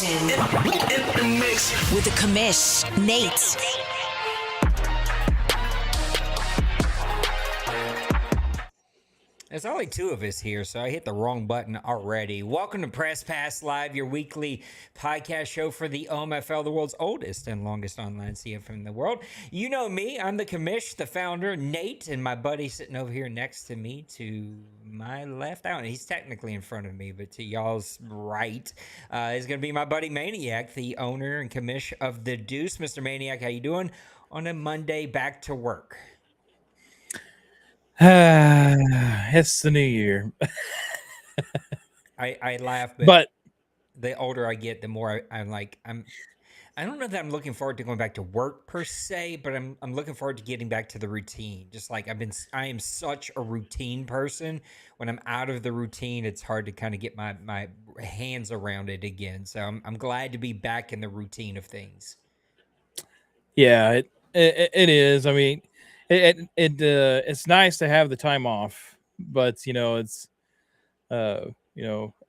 in the mix with the commish, Nate. There's only two of us here, so I hit the wrong button already. Welcome to Press Pass Live, your weekly podcast show for the OMFL, the world's oldest and longest online CFM in the world. You know me, I'm the commish, the founder, Nate, and my buddy sitting over here next to me to my left. I don't know, he's technically in front of me, but to y'all's right is going to be my buddy Maniac, the owner and commish of The Deuce. Mr. Maniac, how you doing on a Monday back to work? It's the new year. I laugh, but the older I get, the more I don't know that I'm looking forward to going back to work per se, but I'm looking forward to getting back to the routine. Just like I am such a routine person. When I'm out of the routine, it's hard to kind of get my hands around it again. So I'm glad to be back in the routine of things. Yeah, it is. I mean, it's nice to have the time off, but it's us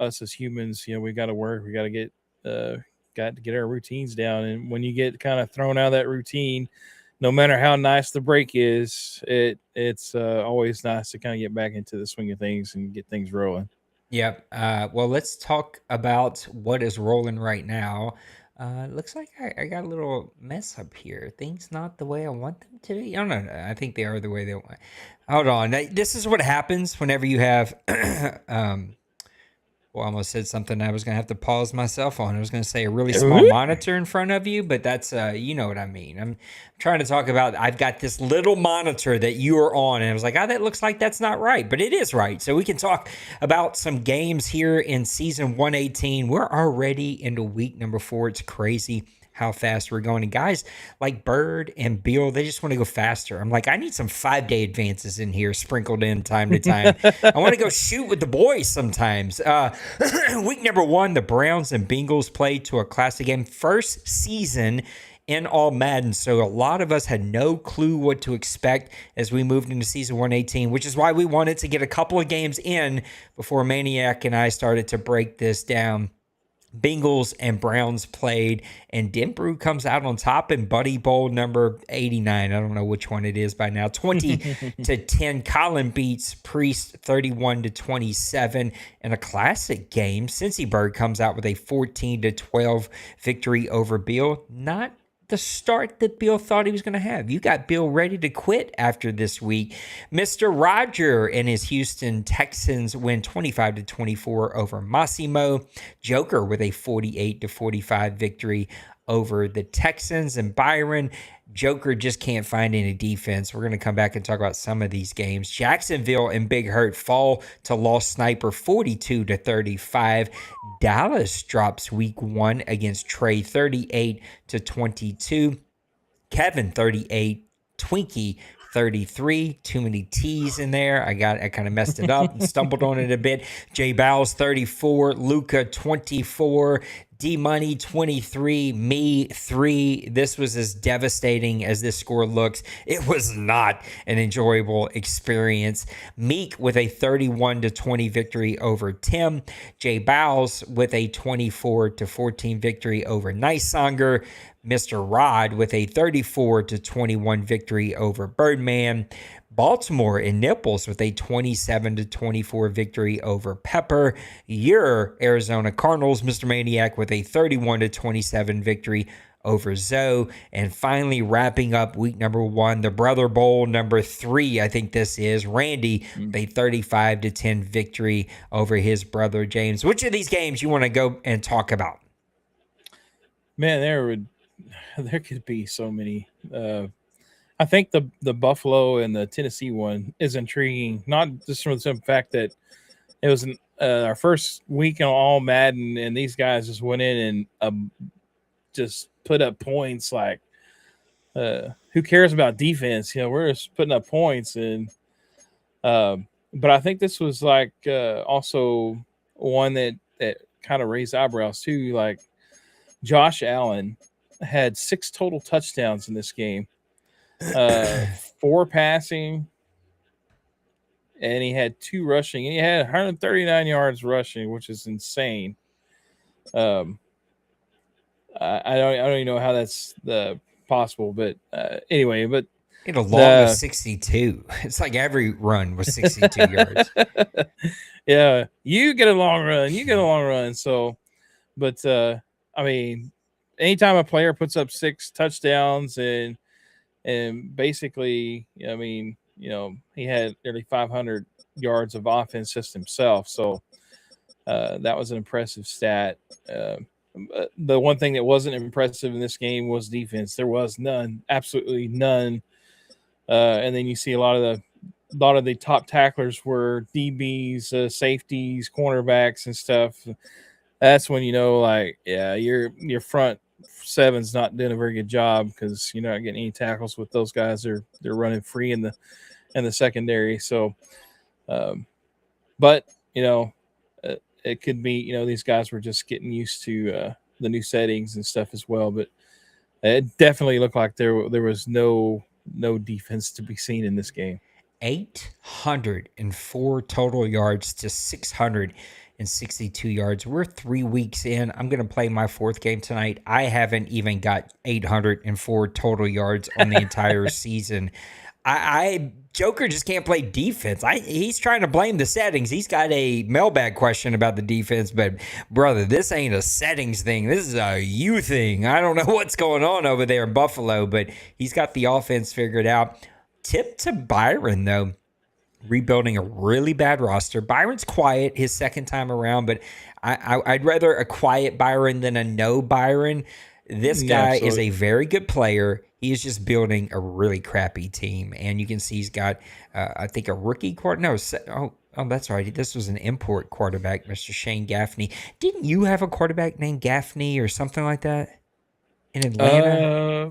as humans, we got to work, we got to get our routines down, and when you get kind of thrown out of that routine, no matter how nice the break is, it's always nice to kind of get back into the swing of things and get things rolling. Yep. Well, let's talk about what is rolling right now. Looks like I got a little mess up here. Things not the way I want them to be. I don't know. I think they are the way they want. Hold on. This is what happens whenever you have well, I almost said something I was going to have to pause myself on. I was going to say a really small monitor in front of you, but that's, you know what I mean. I'm trying to talk about, I've got this little monitor that you are on, and I was like, oh, that looks like that's not right, but it is right. So we can talk about some games here in season 118. We're already into week number 4. It's crazy how fast we're going. And guys like Bird and Beal, they just want to go faster. I'm like, I need some 5-day advances in here sprinkled in time to time. I want to go shoot with the boys sometimes. Week number 1, the Browns and Bengals played to a classic game. First season in all Madden, so a lot of us had no clue what to expect as we moved into season 118, which is why we wanted to get a couple of games in before Maniac and I started to break this down. Bengals and Browns played, and Denbrew comes out on top in Buddy Bowl number 89. I don't know which one it is by now. 20-10. Colin beats Priest 31-27 in a classic game. Cincy Bird comes out with a 14-12 victory over Beal. Not the start that Bill thought he was going to have. You got Bill ready to quit after this week. Mr. Roger and his Houston Texans win 25-24 over Massimo. Joker with a 48-45 victory over the Texans. And Byron, Joker just can't find any defense. We're going to come back and talk about some of these games. Jacksonville and Big Hurt fall to Lost Sniper 42-35. Dallas drops week 1 against Trey 38-22. Kevin 38, Twinkie 33. Too many T's in there. I kind of messed it up and stumbled on it a bit. J Bowles 34, Luca 24, D-Money 23, me 3. This was as devastating as this score looks. It was not an enjoyable experience. Meek with a 31-20 victory over Tim. J Bowles with a 24-14 victory over Nicesonger. Mr. Rod with a 34-21 victory over Birdman. Baltimore and Nipples with a 27-24 victory over Pepper. Your Arizona Cardinals, Mr. Maniac, with a 31-27 victory over Zoe. And finally, wrapping up week number 1, the Brother Bowl number 3, I think this is, Randy, with a 35-10 victory over his brother James. Which of these games you want to go and talk about? Man, there could be so many. I think the Buffalo and the Tennessee one is intriguing, not just from the simple fact that it was our first week in all Madden, and these guys just went in and just put up points. Like, who cares about defense? We're just putting up points, and but I think this was like also one that kind of raised eyebrows too. Like, Josh Allen had 6 total touchdowns in this game. 4 passing, and he had 2 rushing, and he had 139 yards rushing, which is insane. I don't even know how that's possible, but anyway, but It a long of the 62. It's like every run was 62 yards. yeah, you get a long run, you get a long run. So, but I mean, anytime a player puts up 6 touchdowns and basically, I mean, he had nearly 500 yards of offense just himself. So that was an impressive stat. The one thing that wasn't impressive in this game was defense. There was none, absolutely none. And then you see a lot of the top tacklers were DBs, safeties, cornerbacks, and stuff. That's when like, yeah, your front seven's not doing a very good job because you're not getting any tackles with those guys. They're running free in the secondary. So, but it could be these guys were just getting used to the new settings and stuff as well. But it definitely looked like there was no defense to be seen in this game. 804 total yards to 662 yards. We're 3 weeks in. I'm going to play my 4th game tonight. I haven't even got 804 total yards on the entire season. Joker just can't play defense. He's trying to blame the settings. He's got a mailbag question about the defense, but brother, this ain't a settings thing. This is a you thing. I don't know what's going on over there in Buffalo, but he's got the offense figured out. Tip to Byron, though, rebuilding a really bad roster. Byron's quiet his second time around, but I'd rather a quiet Byron than a no Byron. This guy is a very good player. He is just building a really crappy team, and you can see he's got, I think, a rookie oh, that's right. This was an import quarterback, Mr. Shane Gaffney. Didn't you have a quarterback named Gaffney or something like that in Atlanta?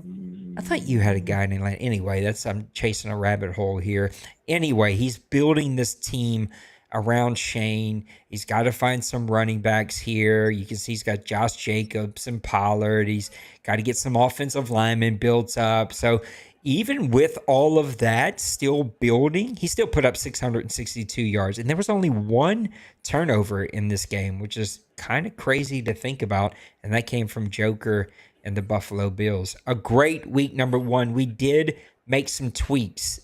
I thought you had a guy in Atlanta. Anyway, I'm chasing a rabbit hole here. Anyway, he's building this team around Shane. He's got to find some running backs here. You can see he's got Josh Jacobs and Pollard. He's got to get some offensive linemen built up. So even with all of that still building, he still put up 662 yards. And there was only one turnover in this game, which is kind of crazy to think about. And that came from Joker and the Buffalo Bills. A great week number 1. We did make some tweaks,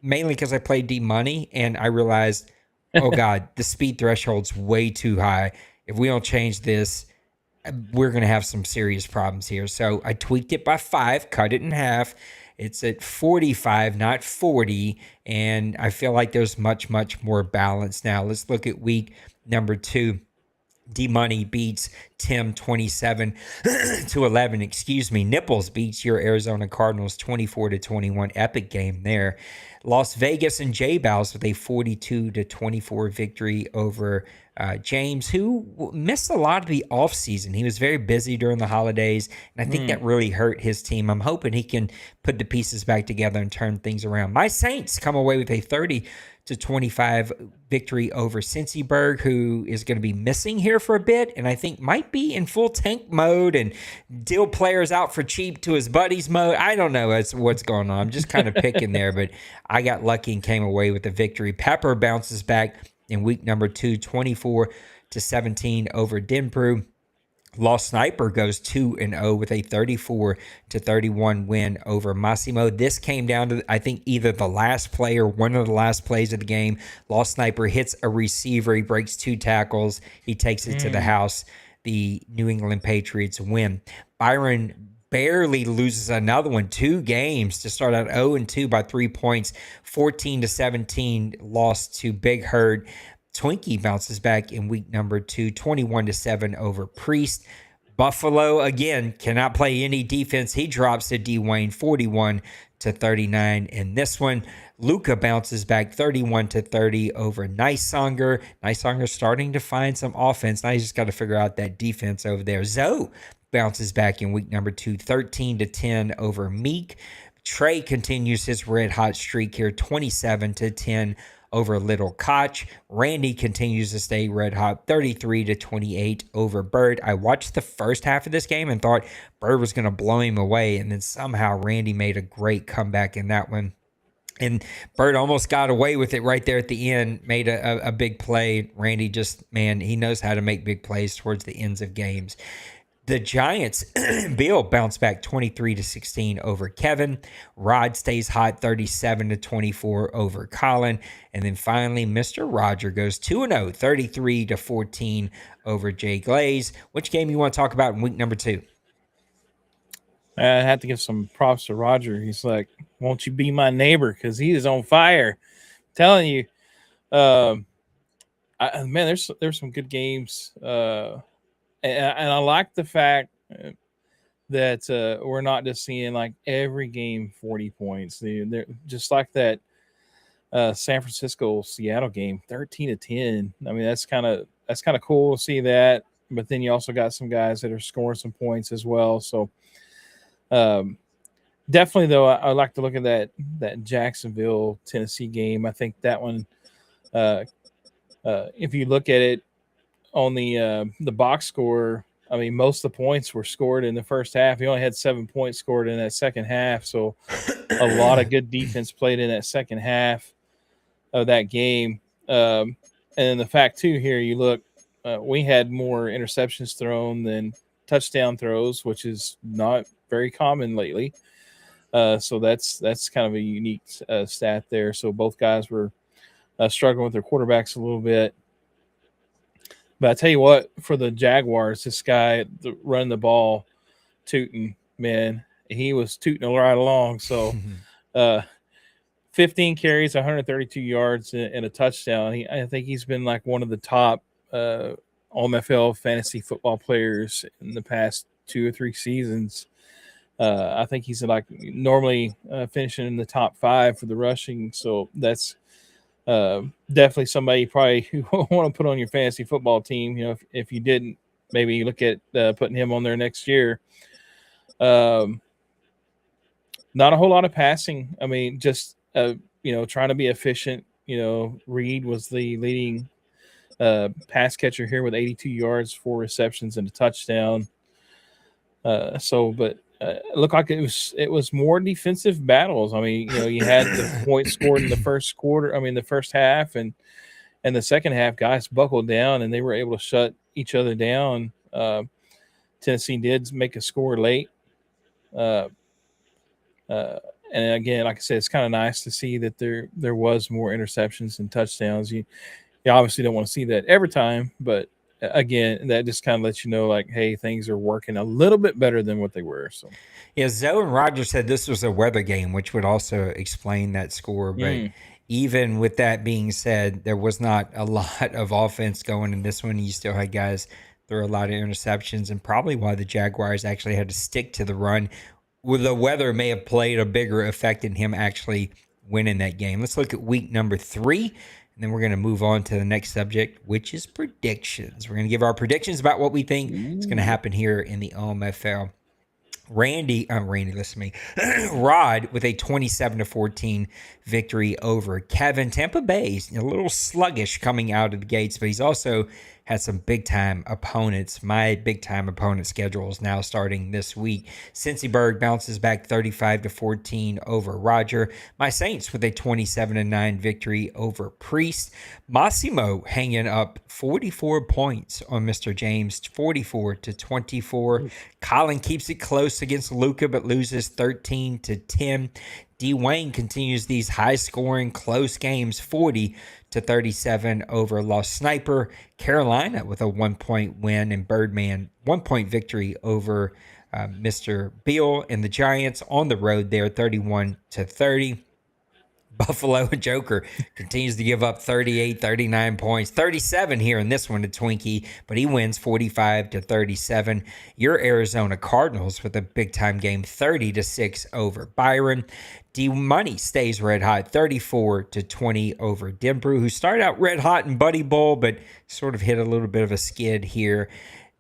mainly because I played D-Money, and I realized, oh, God, the speed threshold's way too high. If we don't change this, we're going to have some serious problems here. So I tweaked it by 5, cut it in half. It's at 45, not 40, and I feel like there's much, much more balance now. Let's look at week number 2. D-Money beats Tim 27-11. Nipples beats your Arizona Cardinals 24-21. Epic game there. Las Vegas and J-Bows with a 42-24 victory over James, who missed a lot of the offseason. He was very busy during the holidays, and I think that really hurt his team. I'm hoping he can put the pieces back together and turn things around. My Saints come away with a 30-25 victory over Cincyberg, who is going to be missing here for a bit, and I think might be in full tank mode and deal players out for cheap to his buddies mode. I don't know what's going on. I'm just kind of picking there, but I got lucky and came away with the victory. Pepper bounces back in week number 2, 24-17 over Denbrew. Lost Sniper goes 2-0 with a 34-31 win over Massimo. This came down to, I think, either the last play or one of the last plays of the game. Lost Sniper hits a receiver. He breaks 2 tackles. He takes it to the house. The New England Patriots win. Byron barely loses another one. 2 games to start out 0-2 by 3 points. 14-17 lost to Big Herd. Twinkie bounces back in week number 2, 21-7 over Priest. Buffalo, again, cannot play any defense. He drops to Dwayne 41-39 in this one. Luca bounces back 31-30 over Nicesonger. Nicesonger starting to find some offense. Now he's just got to figure out that defense over there. Zoe bounces back in week number 2, 13-10 over Meek. Trey continues his red hot streak here, 27-10 over Little Koch. Randy continues to stay red hot, 33-28 over Bird. I watched the first half of this game and thought Bird was going to blow him away, and then somehow Randy made a great comeback in that one. And Bird almost got away with it right there at the end, made a big play. Randy just, man, he knows how to make big plays towards the ends of games. The Giants, Bill bounced back 23-16 over Kevin. Rod stays hot 37-24 over Colin. And then finally, Mr. Roger goes 2-0, 33-14 over Jay Glaze. Which game you want to talk about in week number 2? I have to give some props to Roger. He's like, "Won't you be my neighbor?" Because he is on fire. I'm telling you, man, there's some good games, and I like the fact that we're not just seeing like every game 40 points. They're just like that San Francisco Seattle game, 13-10. I mean, that's kind of cool to see that. But then you also got some guys that are scoring some points as well. So definitely, though, I like to look at that Jacksonville Tennessee game. I think that one, if you look at it on the box score, I mean, most of the points were scored in the first half. He only had 7 points scored in that second half. So a lot of good defense played in that second half of that game. And the fact, too, here you look, we had more interceptions thrown than touchdown throws, which is not very common lately. So that's kind of a unique stat there. So both guys were struggling with their quarterbacks a little bit. But I tell you what, for the Jaguars, this guy running the ball, tooting, man, he was tooting right along. So 15 carries, 132 yards, and a touchdown. I think he's been like one of the top OMFL fantasy football players in the past 2 or 3 seasons. I think he's like normally finishing in the top 5 for the rushing. So that's definitely somebody probably who want to put on your fantasy football team. You know, if you didn't, maybe look at putting him on there next year. Not a whole lot of passing. I mean, just trying to be efficient. Reed was the leading pass catcher here with 82 yards, 4 receptions, and a touchdown. But it looked like it was more defensive battles. I mean, you had the points scored in the first quarter. I mean, the first half and the second half, guys buckled down and they were able to shut each other down. Tennessee did make a score late. And again, like I said, it's kind of nice to see that there was more interceptions and touchdowns. You obviously don't want to see that every time, but again, that just kind of lets you know, like, hey, things are working a little bit better than what they were. So, yeah, Zoe and Roger said this was a weather game, which would also explain that score. But even with that being said, there was not a lot of offense going in this one. You still had guys throw a lot of interceptions, and probably why the Jaguars actually had to stick to the run. Well, the weather may have played a bigger effect in him actually winning that game. Let's look at week number 3. And then we're going to move on to the next subject, which is predictions. We're going to give our predictions about what we think is going to happen here in the OMFL. Randy, listen to me. Rod with a 27-14 victory over Kevin. Tampa Bay's a little sluggish coming out of the gates, but he's also had some big-time opponents. My big-time opponent schedule is now starting this week. Cincyberg bounces back 35-14 over Roger. My Saints with a 27-9 victory over Priest. Massimo hanging up 44 points on Mr. James, 44-24. Colin keeps it close against Luca, but loses 13-10. Dwayne continues these high-scoring, close games, 40-37 over Lost Sniper. Carolina with a 1-point win, and Birdman 1-point victory over Mr. Beal, and the Giants on the road there, 31-30. Buffalo Joker continues to give up 38, 39 points, 37 here in this one to Twinkie, but he wins 45-37. Your Arizona Cardinals with a big-time game, 30-6 over Byron. D-Money stays red hot, 34-20 over Denbrew, who started out red hot in Buddy Bowl, but sort of hit a little bit of a skid here.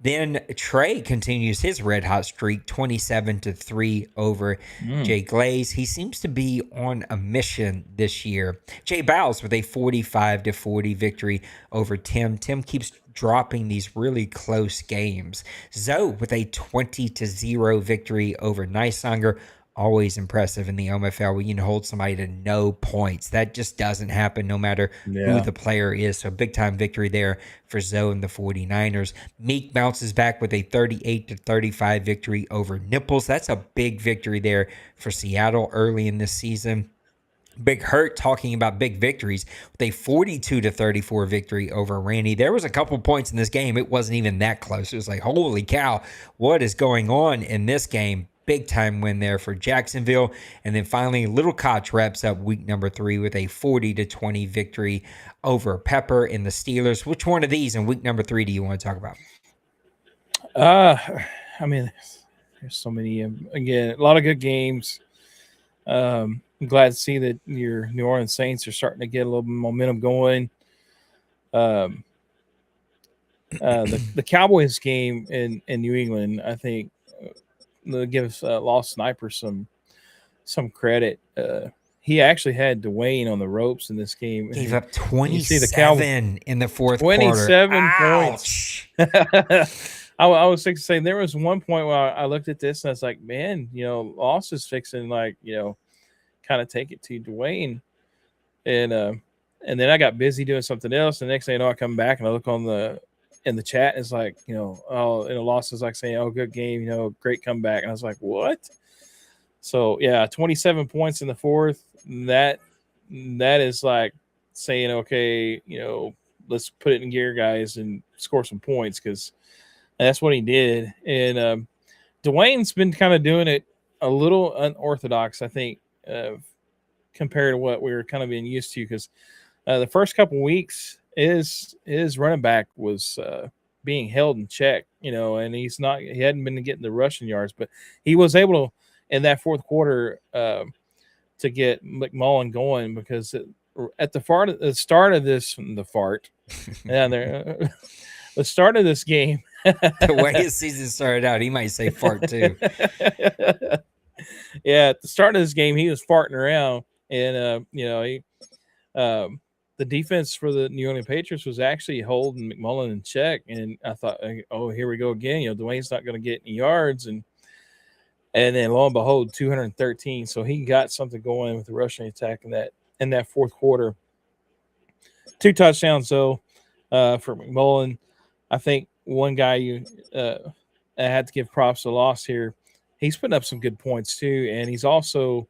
Then Trey continues his red hot streak, 27-3 over Jay Glaze. He seems to be on a mission this year. Jay Bowles with a 45-40 victory over Tim. Tim keeps dropping these really close games. Zoe with a 20-0 victory over Nicehanger. always impressive in the OMFL when you can hold somebody to no points. That just doesn't happen no matter who the player is. So big time victory there for Zoe and the 49ers. Meek bounces back with a 38-35 victory over Nipples. That's a big victory there for Seattle early in this season. Big Hurt talking about big victories with a 42-34 victory over Randy. There was a couple points in this game. It wasn't even that close. It was like, holy cow, what is going on in this game? Big time win there for Jacksonville. And then finally, Little Koch wraps up week number 3 with a 40-20 victory over Pepper and the Steelers. Which one of these in week number 3 do you want to talk about? I mean, there's so many. Again, a lot of good games. I'm glad to see that your New Orleans Saints are starting to get a little momentum going. The Cowboys game in New England, I think, give Lost Sniper some credit. He actually had Dwayne on the ropes in this game. Gave up 27 in the fourth 27 quarter. points. I was fixing to say there was one point where I looked at this and I was like, man, Lost is fixing kind of take it to Dwayne. And then I got busy doing something else. The next thing I know, I come back and I look in the chat, and it's like, Lost is like saying, oh, good game, great comeback. And I was like, what? So yeah, 27 points in the fourth. That is like saying, okay, let's put it in gear, guys, and score some points, because that's what he did. And Dwayne's been kind of doing it a little unorthodox, I think, compared to what we were kind of being used to, because the first couple of weeks his running back was being held in check, and he hadn't been getting the rushing yards, but he was able to, in that fourth quarter, to get McMullen going, because at the start of this game, the way his season started out, he might say fart too. Yeah, at the start of this game, he was farting around, and the defense for the New England Patriots was actually holding McMullen in check, and I thought, oh, here we go again. Dwayne's not going to get any yards, and then lo and behold, 213. So he got something going with the rushing attack in that fourth quarter. 2 touchdowns though for McMullen. I think one guy I had to give props to Loss here. He's putting up some good points too, and he's also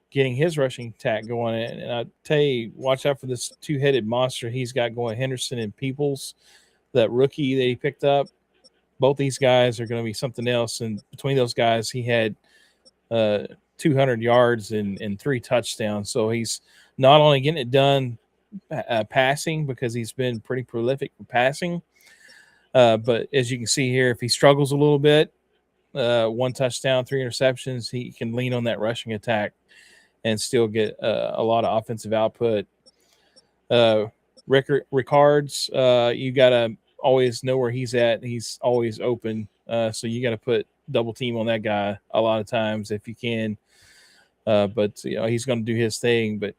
getting his rushing attack going. And I tell you, watch out for this 2-headed monster he's got going, Henderson and Peoples, that rookie that he picked up. Both these guys are going to be something else. And between those guys, he had 200 yards and 3 touchdowns. So he's not only getting it done passing, because he's been pretty prolific for passing, but as you can see here, if he struggles a little bit, 1 touchdown, 3 interceptions, he can lean on that rushing attack and still get a lot of offensive output. Ricards, you got to always know where he's at. He's always open. So you got to put double team on that guy a lot of times if you can. But he's going to do his thing. But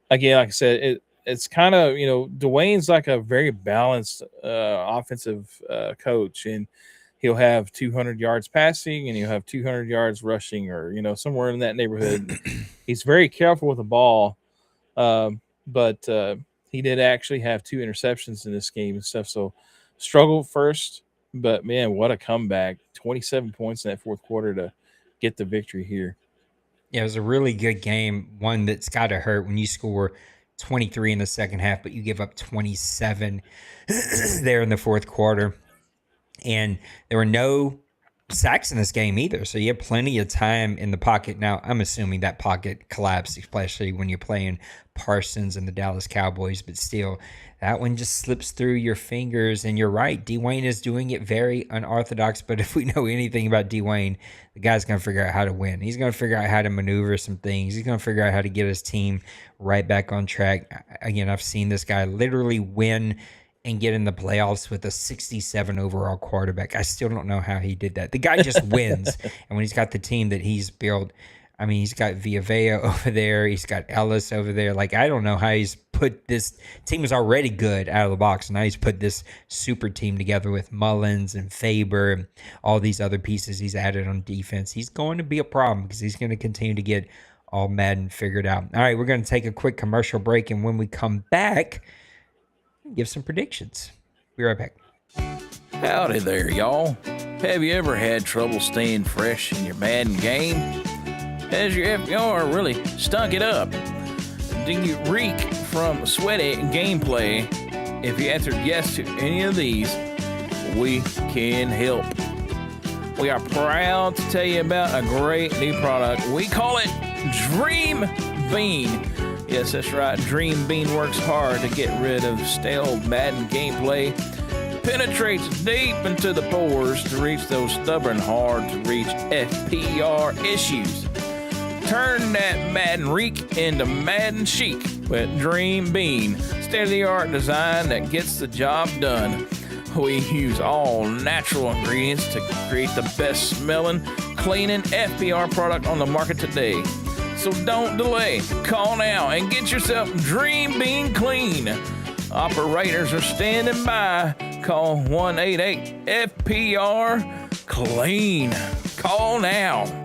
again, like I said, it's kind of, Dwayne's like a very balanced offensive coach, and he'll have 200 yards passing and he'll have 200 yards rushing, or, somewhere in that neighborhood. He's very careful with the ball. But he did actually have 2 interceptions in this game and stuff. So struggled first, but man, what a comeback. 27 points in that fourth quarter to get the victory here. Yeah, it was a really good game. One that's got to hurt when you score 23 in the second half, but you give up 27 there in the fourth quarter. And there were no sacks in this game either. So you have plenty of time in the pocket. Now, I'm assuming that pocket collapsed, especially when you're playing Parsons and the Dallas Cowboys. But still, that one just slips through your fingers. And you're right, Dwayne is doing it very unorthodox. But if we know anything about Dwayne, the guy's going to figure out how to win. He's going to figure out how to maneuver some things. He's going to figure out how to get his team right back on track. Again, I've seen this guy literally win and get in the playoffs with a 67 overall quarterback. I still don't know how he did that. The guy just wins. And when he's got the team that he's built, I mean, he's got Villavea over there. He's got Ellis over there. Like, I don't know how he's put this team was already good out of the box. Now he's put this super team together with Mullins and Faber and all these other pieces he's added on defense. He's going to be a problem because he's going to continue to get all Madden figured out. All right, we're going to take a quick commercial break, and when we come back, give some predictions. Be right back. Howdy there, y'all. Have you ever had trouble staying fresh in your Madden game? Has your FPR really stunk it up? Do you reek from sweaty gameplay? If you answered yes to any of these, we can help. We are proud to tell you about a great new product. We call it Dream Bean. Yes, that's right. Dream Bean works hard to get rid of stale Madden gameplay. Penetrates deep into the pores to reach those stubborn, hard-to-reach FPR issues. Turn that Madden reek into Madden chic with Dream Bean. State-of-the-art design that gets the job done. We use all natural ingredients to create the best-smelling, cleaning FPR product on the market today. So don't delay. Call now and get yourself Dream Bean clean. Operators are standing by. Call 188-FPR-CLEAN. Call now.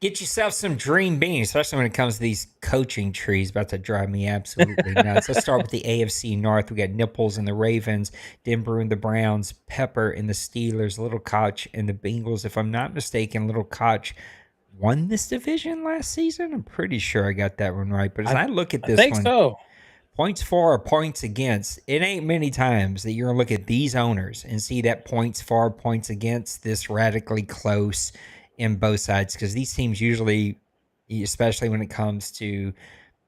Get yourself some Dream Bean, especially when it comes to these coaching trees. About to drive me absolutely nuts. Let's start with the AFC North. We got Nipples and the Ravens, Denver and the Browns, Pepper and the Steelers, Little Koch and the Bengals. If I'm not mistaken, Little Koch won this division last season. I'm pretty sure I got that one right. But as I look at this I think so. Points for or points against, it ain't many times that you're going to look at these owners and see that points for, points against this radically close in both sides, because these teams usually, especially when it comes to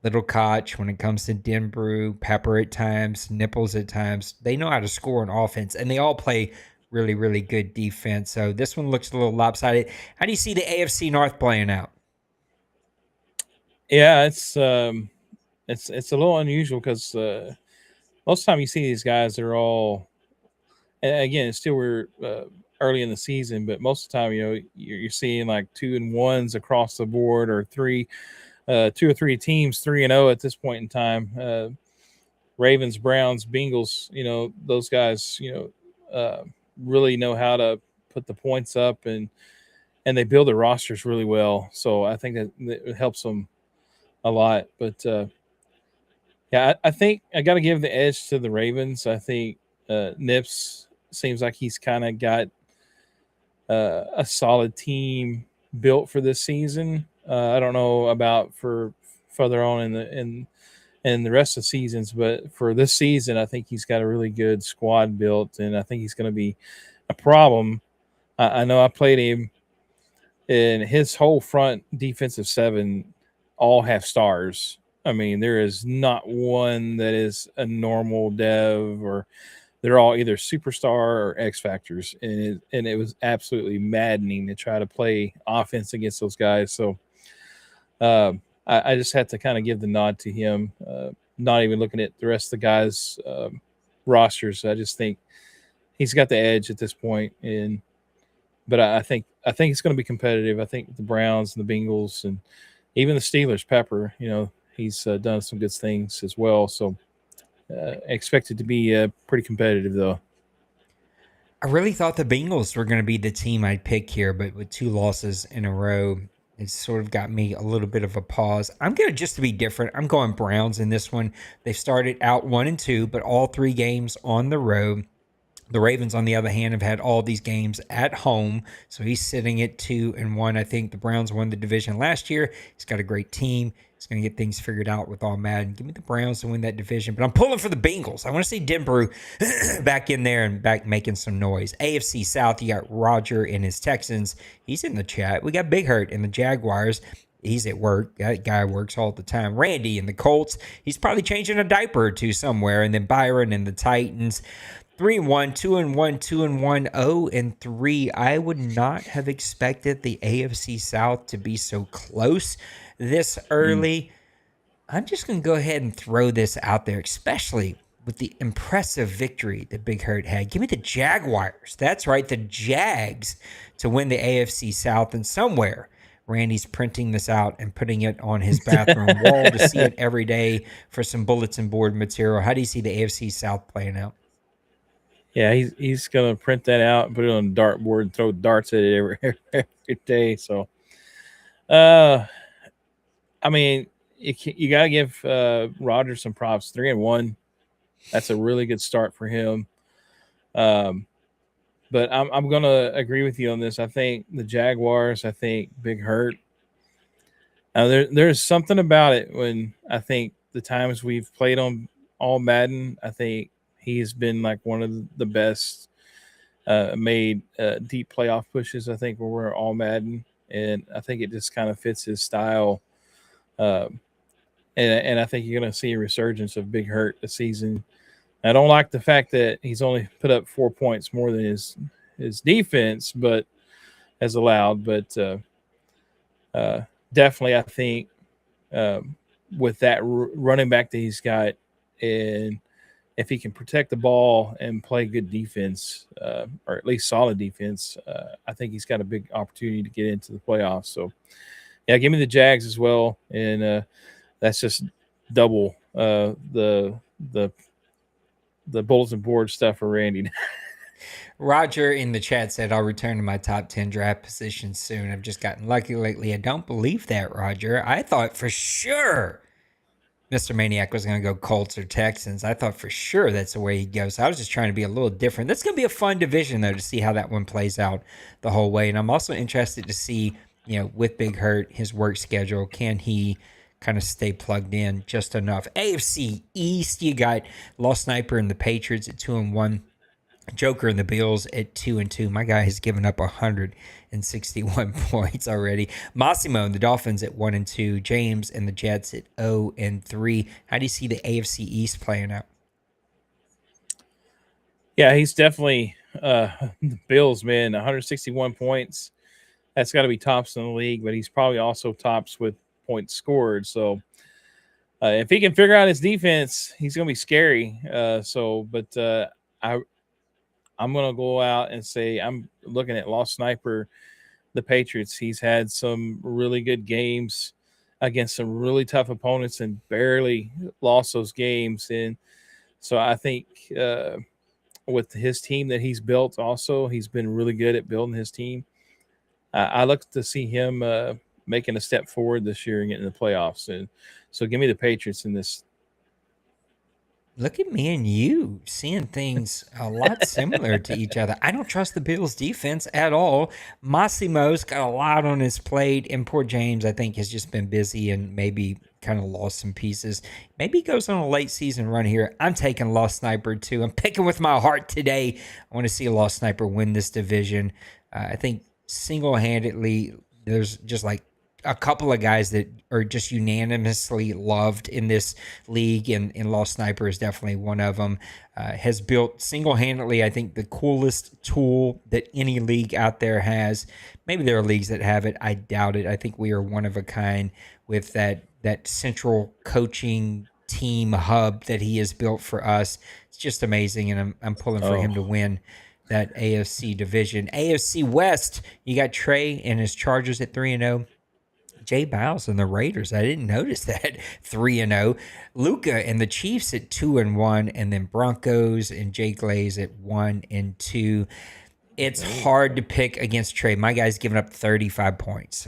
Little Koch, when it comes to Denbrew, Pepper at times, Nipples at times, they know how to score on offense, and they all play really, really good defense. So this one looks a little lopsided. How do you see the AFC North playing out? Yeah, it's a little unusual because most of the time you see these guys, they're all, and again, it's still we're early in the season, but most of the time, you're seeing like 2-1s across the board, or 2 or 3 teams 3-0 at this point in time. Ravens, Browns, Bengals, those guys, really know how to put the points up, and they build their rosters really well. So I think that it helps them a lot. But yeah, I think I got to give the edge to the Ravens. I think Nips seems like he's kind of got a solid team built for this season. I don't know about for further on in the rest of the seasons, but for this season, I think he's got a really good squad built, and I think he's going to be a problem. I know I played him, and his whole front defensive 7 all have stars. I mean, there is not one that is a normal dev, or they're all either superstar or X factors, and it was absolutely maddening to try to play offense against those guys. So I just had to kind of give the nod to him, not even looking at the rest of the guys' rosters. I just think he's got the edge at this point, but I think it's going to be competitive. I think the Browns and the Bengals and even the Steelers, Pepper, he's done some good things as well. So expect it to be pretty competitive, though. I really thought the Bengals were going to be the team I'd pick here, but with 2 losses in a row, it sort of got me a little bit of a pause. I'm going to be different. I'm going Browns in this one. They started out 1-2, but all 3 games on the road. The Ravens, on the other hand, have had all these games at home, so he's sitting at 2-1. I think the Browns won the division last year. He's got a great team. He's going to get things figured out with all Madden. Give me the Browns to win that division, but I'm pulling for the Bengals. I want to see Denbrew back in there and back making some noise. AFC South, you got Roger and his Texans. He's in the chat. We got Big Hurt and the Jaguars. He's at work. That guy works all the time. Randy and the Colts. He's probably changing a diaper or two somewhere. And then Byron and the Titans. 3-1, 2-1, 2-1, 0-3. I would not have expected the AFC South to be so close this early. I'm just going to go ahead and throw this out there, especially with the impressive victory that Big Hurt had. Give me the Jaguars. That's right, the Jags to win the AFC South. And somewhere Randy's printing this out and putting it on his bathroom wall to see it every day for some bulletin board material. How do you see the AFC South playing out? Yeah, he's gonna print that out and put it on a dartboard and throw darts at it every day. So, I mean, you got to give Rodgers some props. 3-1, that's a really good start for him. But I'm gonna agree with you on this. I think the Jaguars. I think Big Hurt. There's something about it when I think the times we've played on all Madden. I think he's been like one of the best made deep playoff pushes. I think where we're all Madden, and I think it just kind of fits his style. And I think you're going to see a resurgence of Big Hurt this season. I don't like the fact that he's only put up 4 points more than his defense, but has allowed. But definitely, I think with that running back that he's got, and if he can protect the ball and play good defense, or at least solid defense, I think he's got a big opportunity to get into the playoffs. So, yeah, give me the Jags as well, and that's just double the bulletin board stuff for Randy. Roger in the chat said, I'll return to my top 10 draft positions soon. I've just gotten lucky lately. I don't believe that, Roger. I thought for sure Mr. Maniac was going to go Colts or Texans. I thought for sure that's the way he'd go. So I was just trying to be a little different. That's going to be a fun division, though, to see how that one plays out the whole way. And I'm also interested to see, with Big Hurt, his work schedule. Can he kind of stay plugged in just enough? AFC East, you got Lost Sniper and the Patriots at 2-1. Joker and the Bills at 2-2. My guy has given up 161 points already. Massimo and the Dolphins at 1-2. James and the Jets at 0-3. How do you see the AFC East playing out? Yeah, he's definitely the Bills, man. 161 points. That's got to be tops in the league, but he's probably also tops with points scored. So if he can figure out his defense, he's going to be scary. I'm going to go out and say I'm looking at Lost Sniper, the Patriots. He's had some really good games against some really tough opponents and barely lost those games. And so I think with his team that he's built also, he's been really good at building his team. I look to see him making a step forward this year and getting in the playoffs. And so give me the Patriots in this. Look at me and you seeing things a lot similar to each other. I don't trust the Bills' defense at all. Massimo's got a lot on his plate, and poor James, I think, has just been busy and maybe kind of lost some pieces. Maybe he goes on a late season run here. I'm taking Lost Sniper too. I'm picking with my heart today. I want to see a Lost Sniper win this division. I think single-handedly, there's just like a couple of guys that are just unanimously loved in this league, and Lost Sniper is definitely one of them. Has built single-handedly, I think, the coolest tool that any league out there has. Maybe there are leagues that have it. I doubt it. I think we are one of a kind with that central coaching team hub that he has built for us. It's just amazing, and I'm pulling for him to win that AFC division. AFC West, you got Trey and his Chargers at 3-0. Jay Biles and the Raiders, I didn't notice that, 3-0. Luca and the Chiefs at 2-1, and then Broncos and Jay Glaze at 1-2. It's hard to pick against Trey. My guy's giving up 35 points.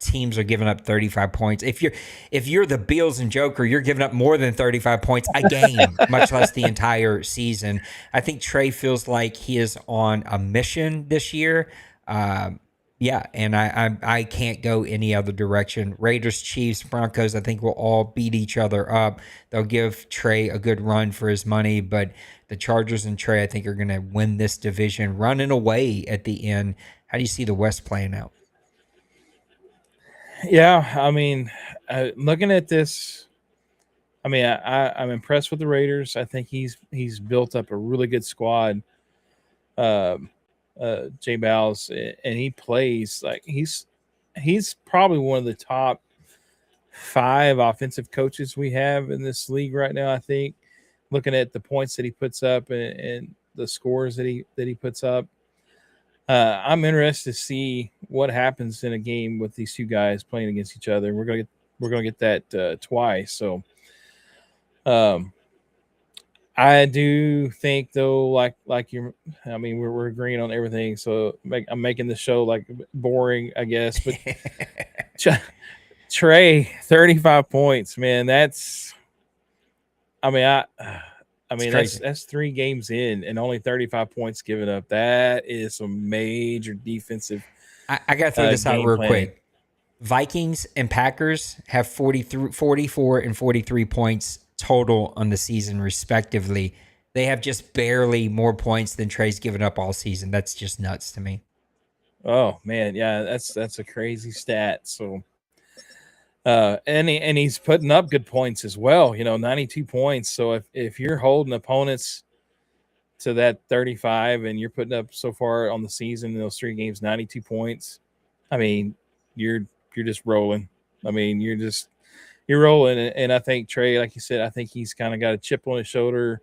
Teams are giving up 35 points. If you're the Bills and Joker, you're giving up more than 35 points a game, much less the entire season. I think Trey feels like he is on a mission this year. Yeah, and I can't go any other direction. Raiders, Chiefs, Broncos, I think will all beat each other up. They'll give Trey a good run for his money, but the Chargers and Trey, I think, are going to win this division, running away at the end. How do you see the West playing out? Yeah, I mean, looking at this, I mean, I'm impressed with the Raiders. I think he's built up a really good squad. Jay Bowles, and he plays like he's probably one of the top 5 offensive coaches we have in this league right now. I think looking at the points that he puts up and the scores that he puts up, I'm interested to see what happens in a game with these two guys playing against each other. We're gonna get that twice. So, I do think though, like you're, I mean, we're agreeing on everything. So I'm making the show like boring, I guess. But Trey, 35 points, man. That's, I mean, I mean, that's 3 games in and only 35 points given up. That is some major defensive. I got to throw this out real planning. quick. Vikings and Packers have 44 and 43 points total on the season, respectively. They have just barely more points than Trey's given up all season. That's just nuts to me. Oh man, yeah, that's a crazy stat. So, and he's putting up good points as well. 92 points. So if you're holding opponents to that 35 and you're putting up so far on the season in those 3 games 92 points, I mean, you're just rolling. I mean, you're rolling. And I think Trey, like you said, I think he's kind of got a chip on his shoulder.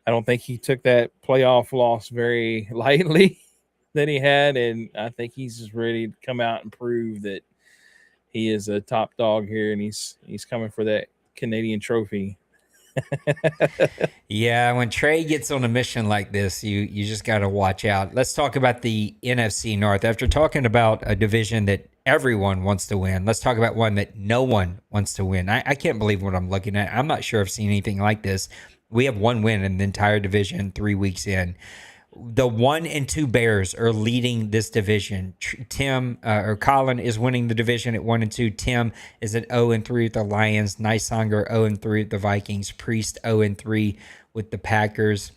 I don't think he took that playoff loss very lightly that he had, and I think he's just ready to come out and prove that he is a top dog here, and he's coming for that Canadian trophy. Yeah, when Trey gets on a mission like this, you just got to watch out. Let's talk about the NFC North. After talking about a division that everyone wants to win, let's talk about one that no one wants to win. I can't believe what I'm looking at. I'm not sure I've seen anything like this. We have 1 win in the entire division 3 weeks in. The 1 and 2 Bears are leading this division. Colin is winning the division at 1 and 2. Tim is at 0 and 3 with the Lions. Nysanger 0 and 3 with the Vikings. Priest 0 and 3 with the Packers.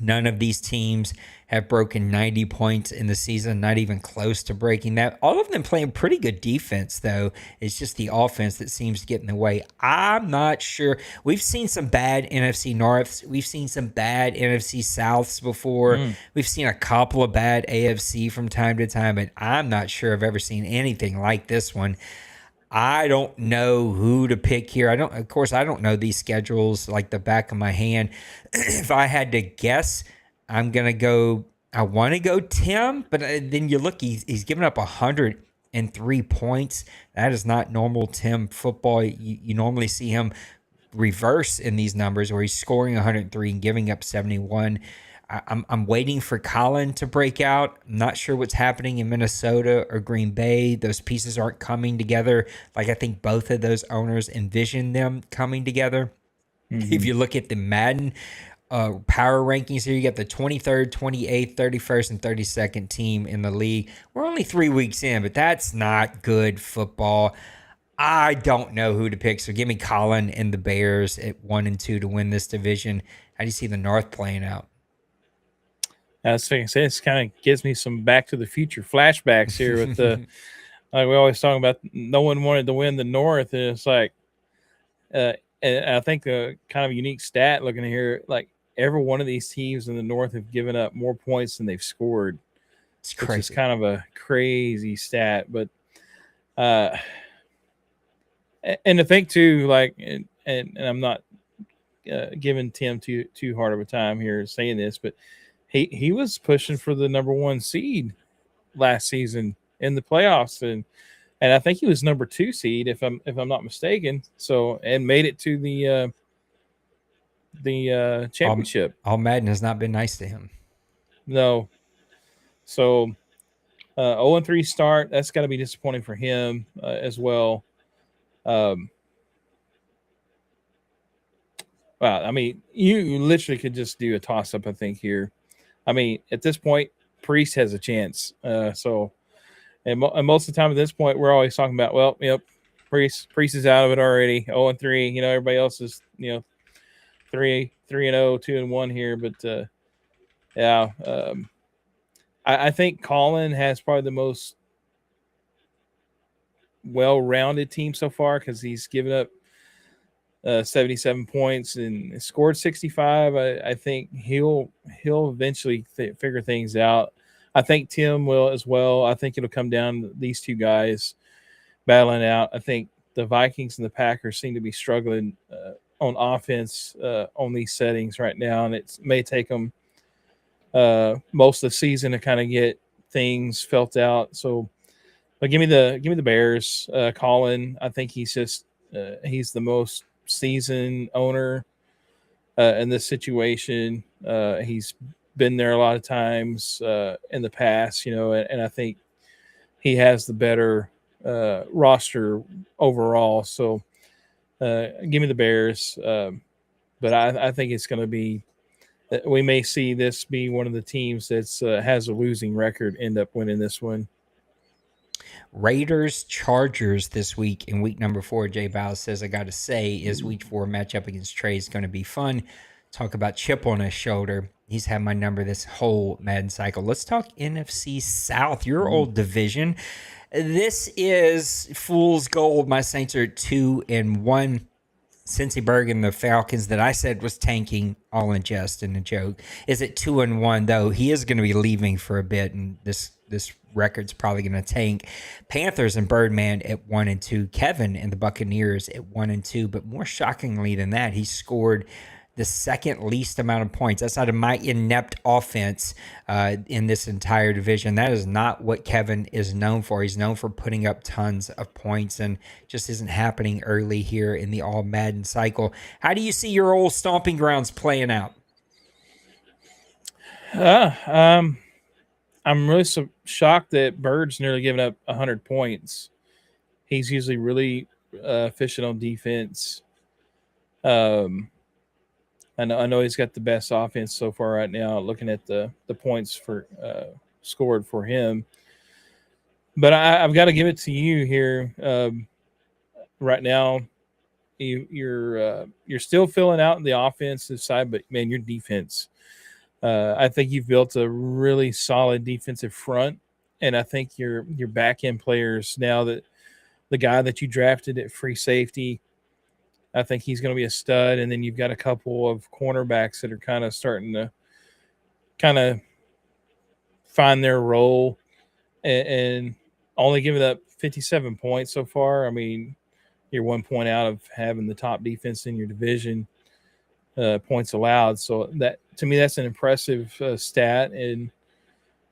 None of these teams have broken 90 points in the season, not even close to breaking that. All of them playing pretty good defense, though. It's just the offense that seems to get in the way. I'm not sure. We've seen some bad NFC Norths. We've seen some bad NFC Souths before. We've seen a couple of bad AFC from time to time, but I'm not sure I've ever seen anything like this one. I don't know who to pick here. Of course, I don't know these schedules like the back of my hand. If I had to guess, I want to go Tim, but then you look, he's given up 103 points. That is not normal Tim football. You normally see him reverse in these numbers where he's scoring 103 and giving up 71. I'm waiting for Colin to break out. I'm not sure what's happening in Minnesota or Green Bay. Those pieces aren't coming together like I think both of those owners envisioned them coming together. Mm-hmm. If you look at the Madden power rankings here, you got the 23rd, 28th, 31st, and 32nd team in the league. We're only 3 weeks in, but that's not good football. I don't know who to pick, so give me Colin and the Bears at 1 and 2 to win this division. How do you see the North playing out? I was thinking, this kind of gives me some Back to the Future flashbacks here with the like we always talk about. No one wanted to win the North, and it's like, and I think a kind of unique stat looking at here, like every one of these teams in the North have given up more points than they've scored. It's crazy. Which is kind of a crazy stat, but and to think too, like, and I'm not giving Tim too hard of a time here saying this, but he was pushing for the number 1 seed last season in the playoffs, and I think he was number 2 seed if I'm not mistaken. So, and made it to the championship. All Madden has not been nice to him. No. So 0-3 start. That's got to be disappointing for him as well. Wow, I mean, you literally could just do a toss up, I think, here. I mean, at this point, Priest has a chance. And most of the time at this point, we're always talking about, well, Priest is out of it already. 0-3. Everybody else is 3-0, 2-1 here. But yeah, I think Colin has probably the most well-rounded team so far because he's given up 77 points and scored 65. I think he'll eventually figure things out. I think Tim will as well. I think it'll come down to these two guys battling out. I think the Vikings and the Packers seem to be struggling on offense on these settings right now, and it may take them most of the season to kind of get things felt out. So But give me the Bears. Colin, I think he's the most seasoned owner in this situation. He's been there a lot of times in the past, and I think he has the better roster overall. So give me the Bears. But I think it's going to be. We may see this be one of the teams that's has a losing record end up winning this one. Raiders Chargers this week in week number 4. Jay Biles says, I got to say, is week 4 matchup against Trey is going to be fun. Talk about chip on his shoulder. He's had my number this whole Madden cycle. Let's talk NFC South, your old division. This is fool's gold. My Saints are 2-1. Cincy and the Falcons that I said was tanking, all in jest and a joke, is at 2-1, though. He is going to be leaving for a bit, and this record's probably going to tank. Panthers and Birdman at 1-2. Kevin and the Buccaneers at 1-2. But more shockingly than that, he scored the second least amount of points outside of my inept offense in this entire division. That is not what Kevin is known for. He's known for putting up tons of points, and just isn't happening early here in the all Madden cycle. How do you see your old stomping grounds playing out? I'm really shocked that Bird's nearly giving up 100 points. He's usually really efficient on defense. I know he's got the best offense so far right now, looking at the points for scored for him. But I've got to give it to you here. Right now, you're still filling out the offensive side, but man, your defense. I think you've built a really solid defensive front, and I think your back end players now that the guy that you drafted at free safety, I think he's going to be a stud. And then you've got a couple of cornerbacks that are kind of starting to find their role and only giving up 57 points so far. I mean, you're 1 point out of having the top defense in your division, points allowed. So that, to me, that's an impressive stat. And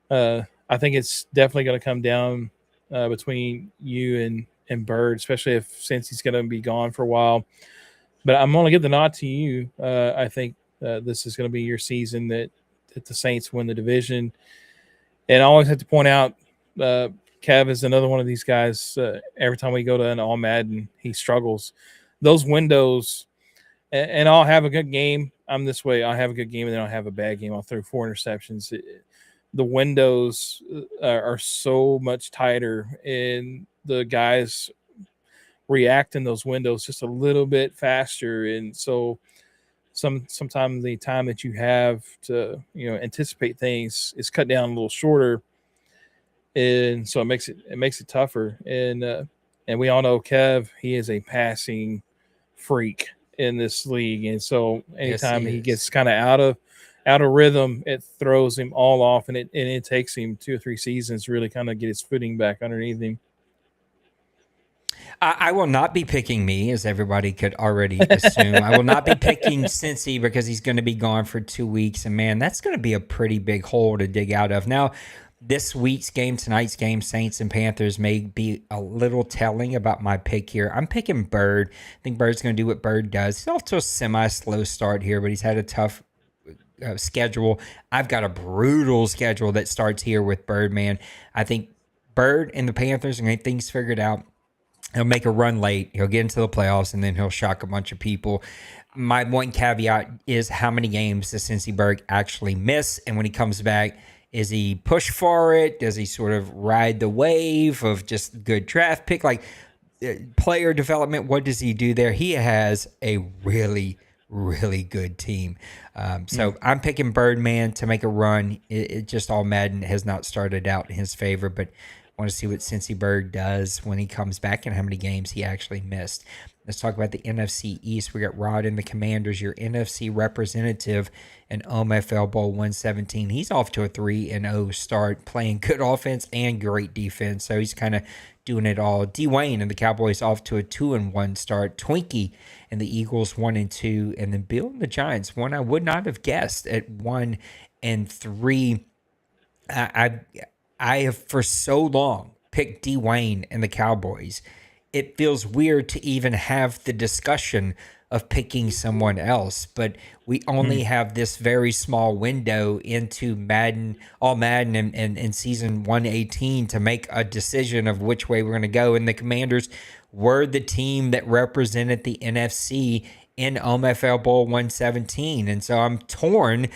I think it's definitely going to come down between you and Bird, especially since he's going to be gone for a while. But I'm going to give the nod to you. I think this is going to be your season that the Saints win the division. And I always have to point out, Kev is another one of these guys. Every time we go to an all Madden, he struggles. Those windows, and I'll have a good game. I'm this way. I'll have a good game, and then I'll have a bad game. I'll throw 4 interceptions. The windows are so much tighter, and the guys react in those windows just a little bit faster. And so sometimes the time that you have to, anticipate things is cut down a little shorter. And so it makes it tougher. And we all know Kev, he is a passing freak in this league. And so anytime he gets kind of out of rhythm, it throws him all off, and it takes him 2 or 3 seasons to really kind of get his footing back underneath him. I will not be picking me, as everybody could already assume. I will not be picking Cincy because he's going to be gone for 2 weeks. And, man, that's going to be a pretty big hole to dig out of. Now, this week's game, tonight's game, Saints and Panthers, may be a little telling about my pick here. I'm picking Bird. I think Bird's going to do what Bird does. He's off to a semi-slow start here, but he's had a tough schedule. I've got a brutal schedule that starts here with Birdman. I think Bird and the Panthers are going to get things figured out. He'll make a run late. He'll get into the playoffs, and then he'll shock a bunch of people. My one caveat is how many games does Cincy actually miss? And when he comes back, is he push for it? Does he sort of ride the wave of just good draft pick? Like player development, what does he do there? He has a really, really good team. So I'm picking Birdman to make a run. It just all Madden has not started out in his favor, but want to see what Cincy Bird does when he comes back and how many games he actually missed. Let's talk about the NFC East. We got Rod and the Commanders, your NFC representative in OMFL Bowl 117. He's off to a 3-0 start, playing good offense and great defense. So he's kind of doing it all. Dwayne and the Cowboys off to a 2-1 start. Twinkie and the Eagles 1-2. And then Bill and the Giants, one I would not have guessed at 1-3. I have for so long pick Dwayne and the Cowboys. It feels weird to even have the discussion of picking someone else, but we only have this very small window into Madden, all Madden and season 118 to make a decision of which way we're going to go. And the Commanders were the team that represented the NFC in OMFL Bowl 117. And so I'm torn.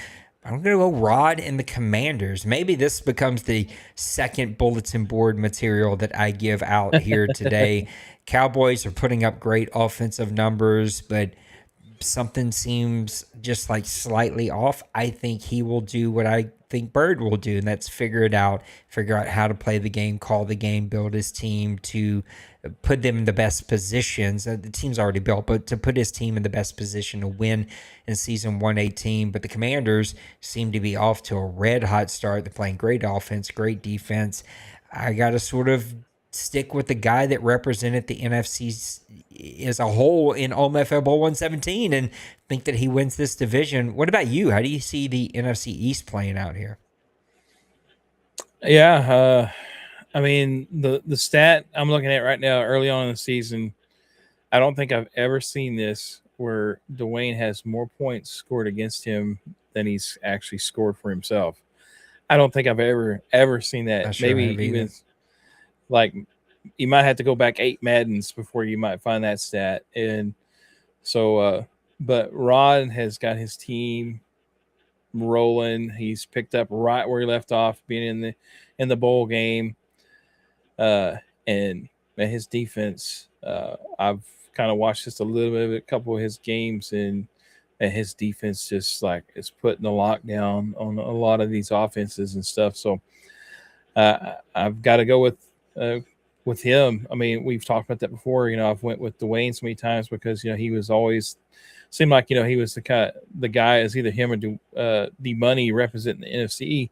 I'm going to go Rod and the Commanders. Maybe this becomes the second bulletin board material that I give out here today. Cowboys are putting up great offensive numbers, but something seems just like slightly off. I think he will do what I think Bird will do, and that's figure out how to play the game, call the game, build his team to put them in the best positions. The team's already built, but to put his team in the best position to win in season 118. But the Commanders seem to be off to a red hot start. They're playing great offense, great defense. I got to sort of stick with the guy that represented the NFC as a whole in OMFL Bowl 117 and think that he wins this division. What about you? How do you see the NFC East playing out here? Yeah, I mean, the stat I'm looking at right now, early on in the season, I don't think I've ever seen this where Dwayne has more points scored against him than he's actually scored for himself. I don't think I've ever seen that. Sure Maybe even like you might have to go back 8 Maddens before you might find that stat. And so, but Rod has got his team rolling. He's picked up right where he left off, being in the bowl game. And his defense, I've kind of watched just a little bit of a couple of his games, and his defense just like is putting the lockdown on a lot of these offenses and stuff. So I've got to go with him. I mean, we've talked about that before. I've went with Dwayne so many times because he was always seemed like he was the guy as either him or D Money representing the NFC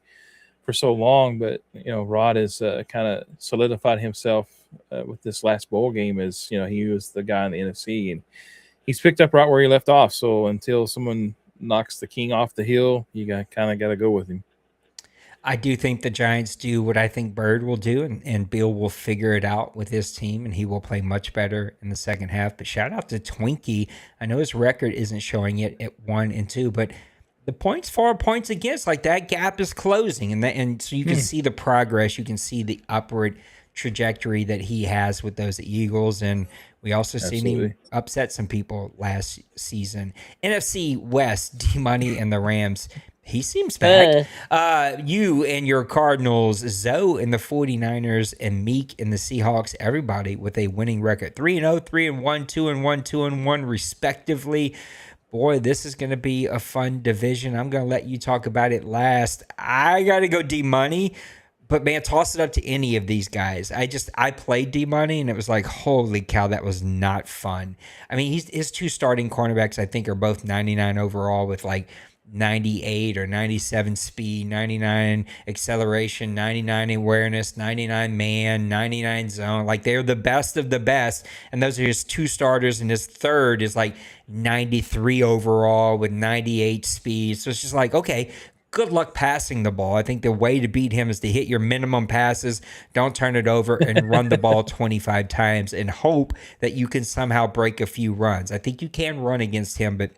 for so long. But Rod has kind of solidified himself with this last bowl game as he was the guy in the NFC, and he's picked up right where he left off. So until someone knocks the king off the hill, you kind of got to go with him. I do think the Giants do what I think Bird will do, and Bill will figure it out with his team, and he will play much better in the second half. But shout out to Twinkie. I know his record isn't showing it at 1-2, but the points for, points against, like that gap is closing, and so you can see the progress. You can see the upward trajectory that he has with those Eagles, and we also seen him upset some people last season. NFC West, D-Money and the Rams. He seems back. You and your Cardinals, Zoe and the 49ers, and Meek and the Seahawks, everybody with a winning record. 3-0, 3-1, 2-1, 2-1, respectively. Boy, this is going to be a fun division. I'm going to let you talk about it last. I got to go D-Money. But, man, toss it up to any of these guys. I played D-Money, and it was like, holy cow, that was not fun. I mean, his 2 starting cornerbacks, I think, are both 99 overall with, like, 98 or 97 speed, 99 acceleration, 99 awareness, 99 man, 99 zone. Like, they're the best of the best. And those are his 2 starters, and his third is, like, 93 overall with 98 speed. So it's just like, okay, good luck passing the ball. I think the way to beat him is to hit your minimum passes, don't turn it over, and run the ball 25 times and hope that you can somehow break a few runs. I think you can run against him, but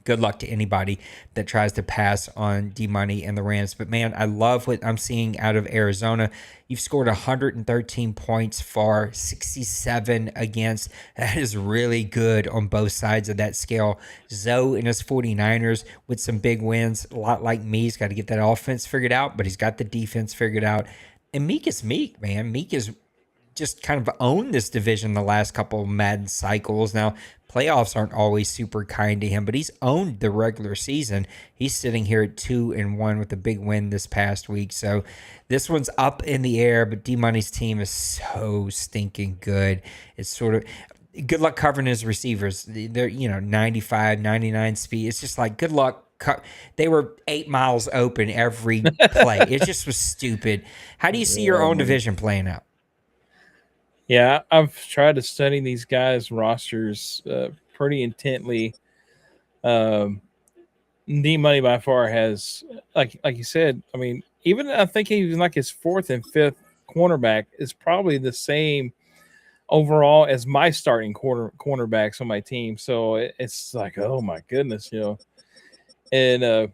good luck to anybody that tries to pass on D-Money and the Rams. But, man, I love what I'm seeing out of Arizona. You've scored 113 points for 67 against. That is really good on both sides of that scale. Zoe and his 49ers with some big wins. A lot like me. He's got to get that offense figured out, but he's got the defense figured out. And Meek is Meek, man. Meek is just kind of owned this division the last couple of Madden cycles. Now, playoffs aren't always super kind to him, but he's owned the regular season. He's sitting here at 2-1 with a big win this past week. So this one's up in the air, but D-Money's team is so stinking good. It's sort of good luck covering his receivers. They're, 95, 99 speed. It's just like good luck. They were 8 miles open every play. It just was stupid. How do you see your own division playing out? Yeah, I've tried to study these guys' rosters pretty intently. D-Money by far has, like you said, I mean, even I think he was like his 4th and 5th cornerback is probably the same overall as my starting cornerbacks on my team. So it's like, oh my goodness, and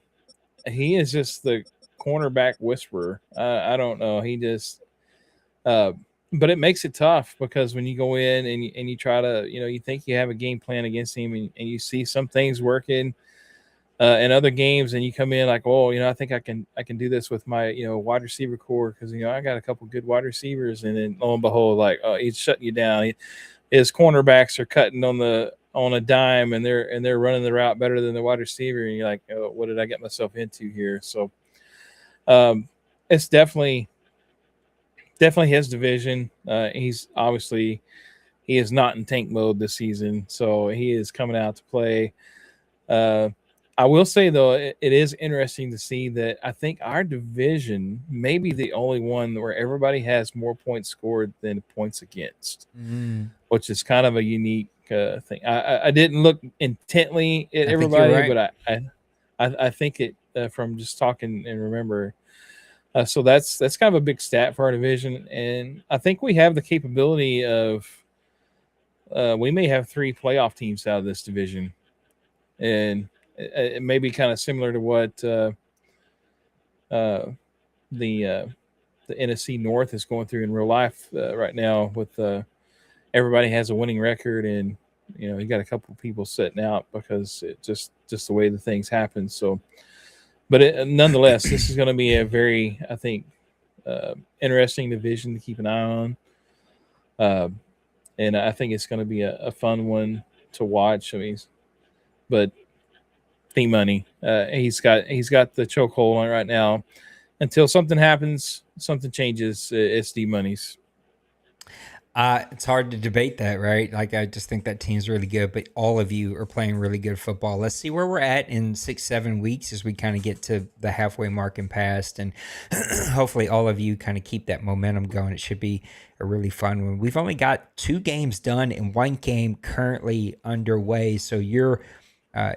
he is just the cornerback whisperer. I don't know. He just, but it makes it tough because when you go in and you try to, you think you have a game plan against him and you see some things working in other games, and you come in like, oh, I think I can do this with my, wide receiver core because I got a couple good wide receivers, and then lo and behold, like, oh, he's shutting you down. His cornerbacks are cutting on a dime, and they're running the route better than the wide receiver, and you're like, oh, what did I get myself into here? So, it's definitely his division. He's obviously he is not in tank mode this season, so he is coming out to play. I will say, though, it is interesting to see that I think our division may be the only one where everybody has more points scored than points against, which is kind of a unique thing. I didn't look intently at everybody, right. But I think it from just talking and remember. So that's kind of a big stat for our division, and I think we have the capability of we may have 3 playoff teams out of this division, and it may be kind of similar to what the NFC North is going through in real life right now. With everybody has a winning record, and you got a couple of people sitting out because it just the way the things happen. So, but nonetheless, this is going to be a very, I think, interesting division to keep an eye on, and I think it's going to be a fun one to watch. I mean, but Money. He's got the chokehold on it right now. Until something happens, something changes, it's D Money's. It's hard to debate that, right? Like, I just think that team's really good, but all of you are playing really good football. Let's see where we're at in 6-7 weeks as we kind of get to the halfway mark and past, and hopefully all of you kind of keep that momentum going. It should be a really fun one. We've only got 2 games done and 1 game currently underway, so you're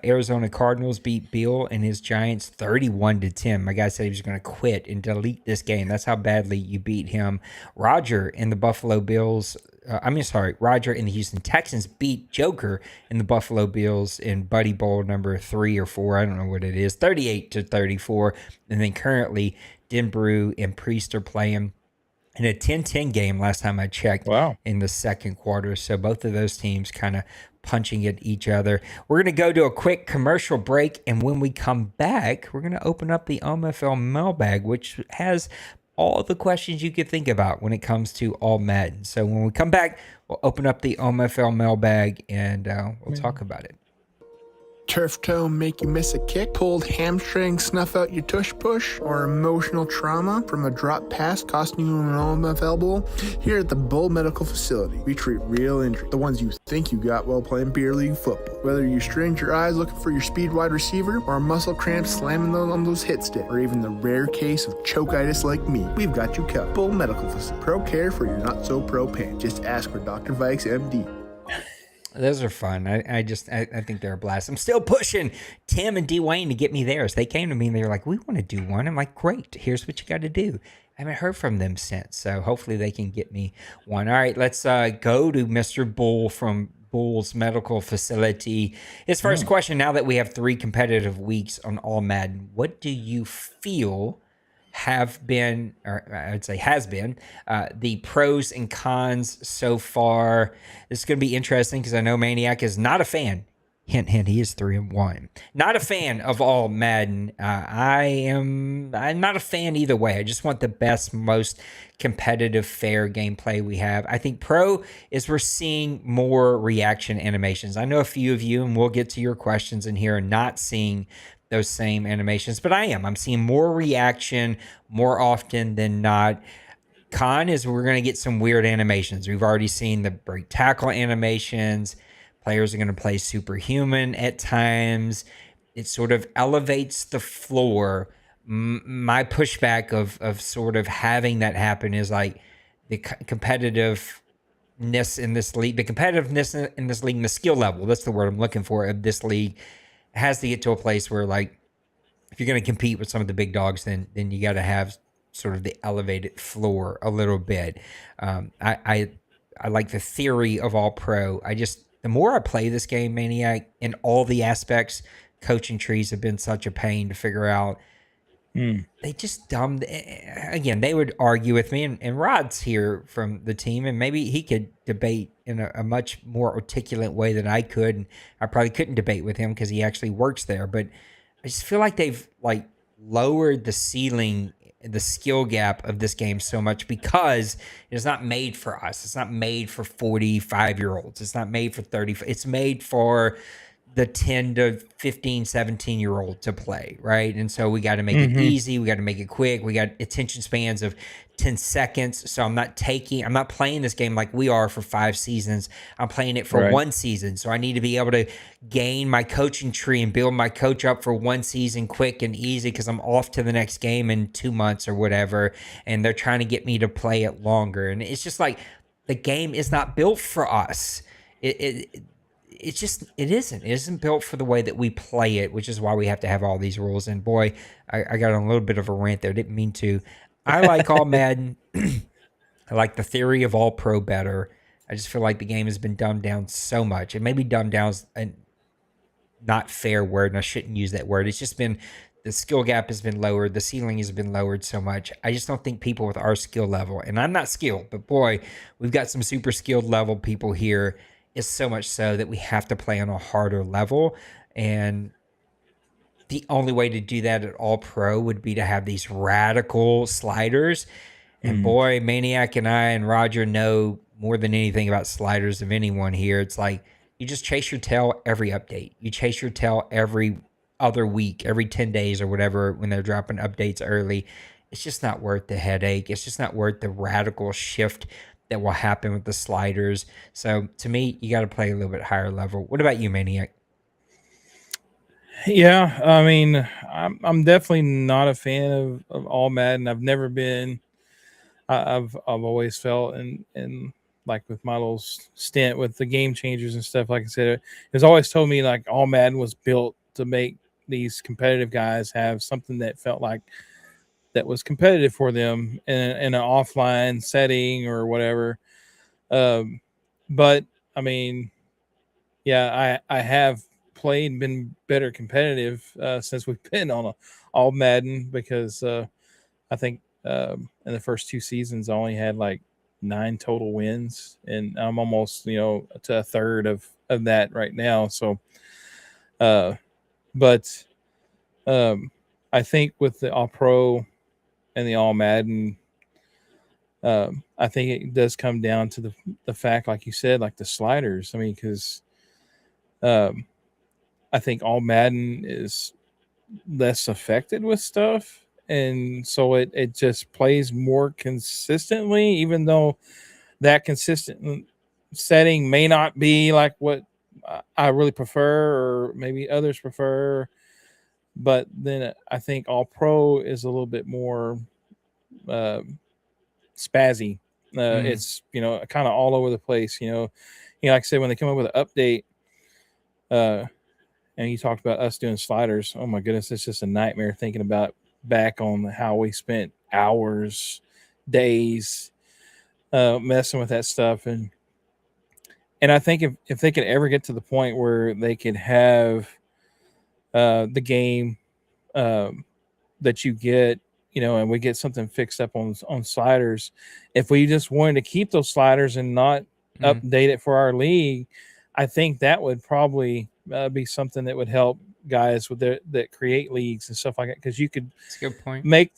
Arizona Cardinals beat Bill and his Giants 31-10. My guy said he was going to quit and delete this game. That's how badly you beat him. Roger and the Buffalo Bills. Roger and the Houston Texans beat Joker and the Buffalo Bills in Buddy Bowl number 3 or 4. I don't know what it is. 38-34. And then currently Denbrew and Priest are playing in a 10-10 game last time I checked. Wow. In the second quarter. So both of those teams kind of punching at each other. We're going to go to a quick commercial break, and when we come back, we're going to open up the OMFL mailbag, which has all the questions you could think about when it comes to all Madden. So when we come back, we'll open up the OMFL mailbag, and we'll talk about it. Turf toe make you miss a kick, pulled hamstring snuff out your tush push, or emotional trauma from a drop pass costing you an OMFL bowl? Here at the Bull Medical Facility, we treat real injuries, the ones you think you got while playing beer league football. Whether you strained your eyes looking for your speed wide receiver, or a muscle cramp slamming on those hit sticks, or even the rare case of chokitis like me, we've got you covered. Bull Medical Facility, pro care for your not so pro pain. Just ask for Dr. Vikes MD. Those are fun. I think they're a blast. I'm still pushing Tim and Dwayne to get me theirs. They came to me and they were like, we want to do one. I'm like, great. Here's what you got to do. I haven't heard from them since, so hopefully they can get me one. All right, let's go to Mr. Bull from Bull's Medical Facility. His first question, now that we have 3 competitive weeks on All Madden, what do you feel have been, or I would say has been, the pros and cons so far? This is going to be interesting because I know Maniac is not a fan. Hint, hint, he is 3-1. Not a fan of all Madden. I'm not a fan either way. I just want the best, most competitive, fair gameplay we have. I think pro is we're seeing more reaction animations. I know a few of you, and we'll get to your questions in here, are not seeing those same animations, but I'm seeing more reaction more often than not. Con is we're going to get some weird animations. We've already seen the break tackle animations. Players are going to play superhuman at times. It sort of elevates the floor. My pushback of sort of having that happen is like the competitiveness in this league, the skill level, that's the word I'm looking for, of this league has to get to a place where, like, if you're going to compete with some of the big dogs, then you got to have sort of the elevated floor a little bit. I like the theory of all pro. The more I play this game, Maniac, in all the aspects, coaching trees have been such a pain to figure out. They just again, they would argue with me, and Rod's here from the team, and maybe he could debate in a much more articulate way than I could. And I probably couldn't debate with him because he actually works there. But I just feel like they've lowered the ceiling, the skill gap of this game so much because it's not made for us. It's not made for 45-year-olds. It's not made for 30. It's made for the 10 to 15, 17-year-old to play, right? And so we got to make it easy. We got to make it quick. We got attention spans of 10 seconds. So I'm not playing this game like we are for 5 seasons. I'm playing it for 1 season. So I need to be able to gain my coaching tree and build my coach up for 1 season quick and easy because I'm off to the next game in 2 months or whatever. And they're trying to get me to play it longer. And it's just like the game is not built for us. It isn't built for the way that we play it, which is why we have to have all these rules. And boy, I got on a little bit of a rant there. Didn't mean to. I like all Madden. I like the theory of all pro better. I just feel like the game has been dumbed down so much. And maybe dumbed down is a not fair word, and I shouldn't use that word. It's just been the skill gap has been lowered. The ceiling has been lowered so much. I just don't think people with our skill level, and I'm not skilled, but boy, we've got some super skilled level people here. Is so much so that we have to play on a harder level. And the only way to do that at all pro would be to have these radical sliders. And boy, Maniac and I and Roger know more than anything about sliders of anyone here. It's like you just chase your tail every update. You chase your tail every other week, every 10 days or whatever when they're dropping updates early. It's just not worth the headache. It's just not worth the radical shift that will happen with the sliders. So to me, you got to play a little bit higher level. What about you, Maniac? Yeah, I mean, I'm definitely not a fan of all Madden. I've never been. I've always felt and like with my little stint with the game changers and stuff. Like I said, it's always told me like all Madden was built to make these competitive guys have something that felt like that was competitive for them in an offline setting or whatever. But I mean, yeah, I have played and been better competitive since we've been on all Madden because I think in the first 2 seasons I only had like 9 total wins, and I'm almost to a third of that right now. So, but I think with the All Pro and the All Madden, I think it does come down to the fact, like you said, like the sliders. I mean, because I think All Madden is less affected with stuff, and so it just plays more consistently, even though that consistent setting may not be like what I really prefer or maybe others prefer. But then I think All Pro is a little bit more spazzy. It's kind of all over the place. Like I said, when they come up with an update, and you talked about us doing sliders. Oh my goodness, it's just a nightmare thinking about back on how we spent hours, days, messing with that stuff. And I think if they could ever get to the point where they could have the game that you get, and we get something fixed up on sliders. If we just wanted to keep those sliders and not update it for our league, I think that would probably be something that would help guys with that create leagues and stuff like that. Because you could That's a good point. make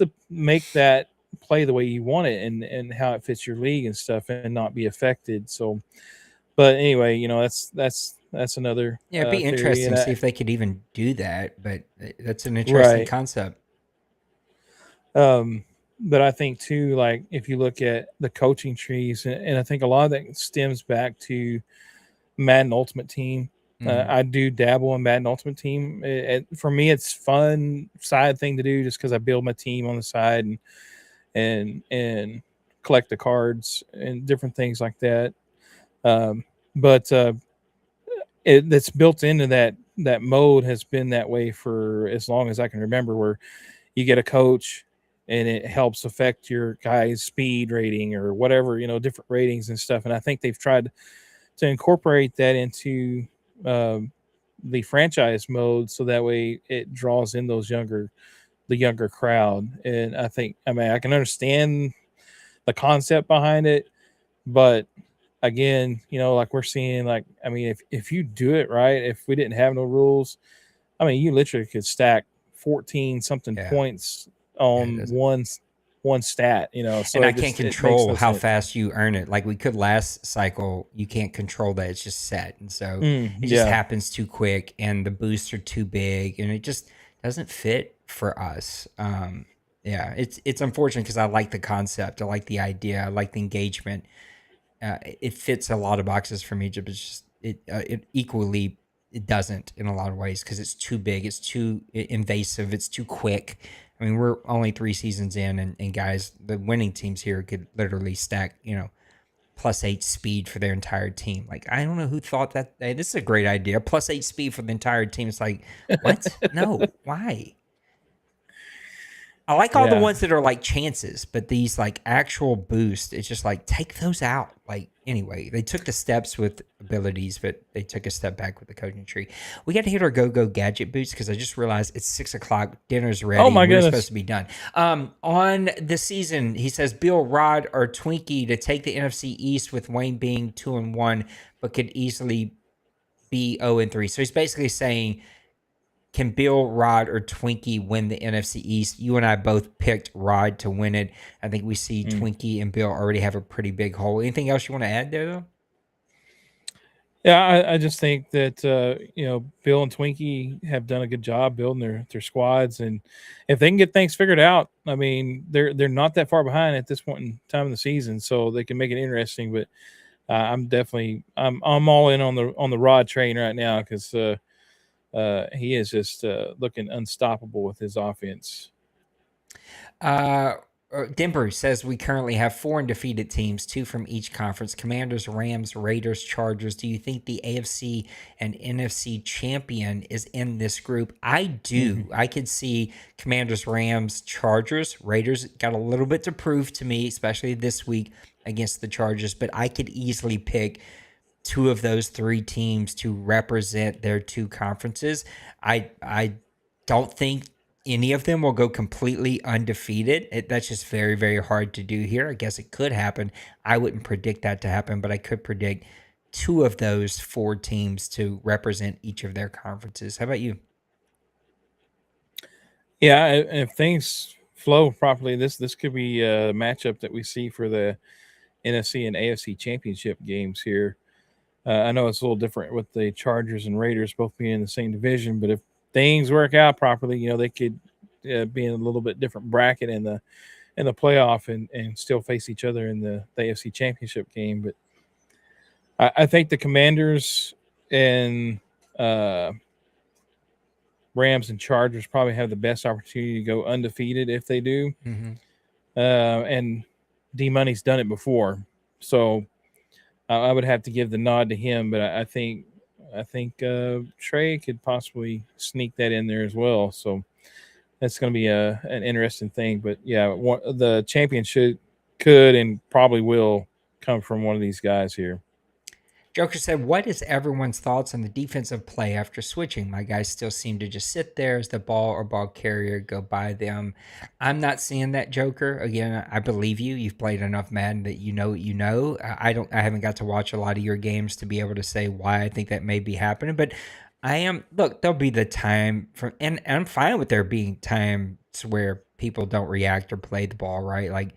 that play the way you want it and how it fits your league and stuff, and not be affected. So, but anyway, that's another. Yeah, it'd be theory. interesting to see if they could even do that. But that's an interesting concept. But I think too, like if you look at the coaching trees, and I think a lot of that stems back to Madden Ultimate Team. I do dabble in Madden Ultimate Team. For me, it's fun side thing to do just because I build my team on the side and collect the cards and different things like that. But it's built into that mode has been that way for as long as I can remember, where you get a coach and it helps affect your guy's speed rating or whatever, different ratings and stuff. And I think they've tried to incorporate that into the franchise mode, so that way it draws in the younger crowd. And I mean, I can understand the concept behind it, but again, like we're seeing, like, I mean, if you do it right, if we didn't have no rules, I mean, you literally could stack 14 something Yeah. points Yeah, it on does. one stat, so And I it can't just it makes control no how sense. fast you earn it. Like we could last cycle, you can't control that. It's just set. And so it just Yeah. happens too quick and the boosts are too big and it just doesn't fit for us. Yeah, it's unfortunate because I like the concept. I like the idea. I like the engagement. It fits a lot of boxes for me, but it's just it equally it doesn't in a lot of ways because it's too big, it's too invasive, it's too quick. I mean, we're only 3 seasons in, and guys, the winning teams here could literally stack, +8 speed for their entire team. Like, I don't know who thought that. Hey, this is a great idea. +8 speed for the entire team. It's like, what? No, why? I like all the Yeah. ones that are like chances, but these like actual boost, it's just like take those out. Like anyway, they took the steps with abilities, but they took a step back with the coaching tree. We got to hit our go gadget boost because I just realized it's 6:00. Dinner's ready. Oh my We're goodness. supposed to be done. On the season, he says Bill, Rod, or Twinkie to take the NFC East with Wayne being 2-1, but could easily be 0-3. So he's basically saying, can Bill, Rod, or Twinkie win the NFC East? You and I both picked Rod to win it. I think we see Twinkie and Bill already have a pretty big hole. Anything else you want to add there, though? Yeah, I just think that Bill and Twinkie have done a good job building their squads, and if they can get things figured out, I mean, they're not that far behind at this point in time of the season, so they can make it interesting. But I'm all in on the Rod train right now because he is just looking unstoppable with his offense. Denver says we currently have 4 undefeated teams, 2 from each conference: Commanders, Rams, Raiders, Chargers. Do you think the AFC and NFC champion is in this group? I do. I could see Commanders, Rams, Chargers. Raiders got a little bit to prove to me, especially this week against the Chargers, but I could easily pick 2 of those 3 teams to represent their 2 conferences. I don't think any of them will go completely undefeated. That's just very, very hard to do here. I guess it could happen. I wouldn't predict that to happen, but I could predict 2 of those 4 teams to represent each of their conferences. How about you? Yeah, if things flow properly, this could be a matchup that we see for the NFC and AFC championship games here. I know it's a little different with the Chargers and Raiders both being in the same division, but if things work out properly, they could be in a little bit different bracket in the playoff and still face each other in the AFC championship game. But I think the Commanders and Rams and Chargers probably have the best opportunity to go undefeated if they do. And D Money's done it before, so I would have to give the nod to him. But I think Trey could possibly sneak that in there as well. So that's going to be an interesting thing. But yeah, the championship could and probably will come from one of these guys here. Joker said, what is everyone's thoughts on the defensive play after switching? My guys still seem to just sit there as the ball or ball carrier go by them. I'm not seeing that, Joker. Again, I believe you. You've played enough Madden that you know what you know. I haven't got to watch a lot of your games to be able to say why I think that may be happening. But there'll be the time and I'm fine with there being times where people don't react or play the ball right. Like,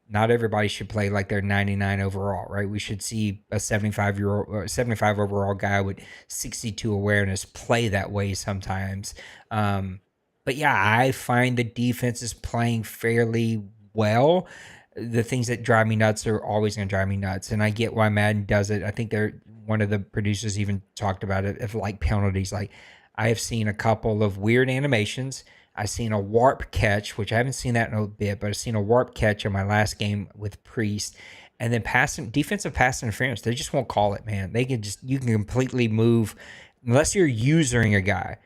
not everybody should play like they're 99 overall, right? We should see a 75 overall guy with 62 awareness play that way sometimes. But yeah, I find the defense is playing fairly well. The things that drive me nuts are always going to drive me nuts, and I get why Madden does it. I think one of the producers even talked about it, if like penalties. Like, I have seen a couple of weird animations. I've seen a warp catch, which I haven't seen that in a bit, but I've seen a warp catch in my last game with Priest. And then defensive pass interference, they just won't call it, man. You can completely move, unless you're usering a guy.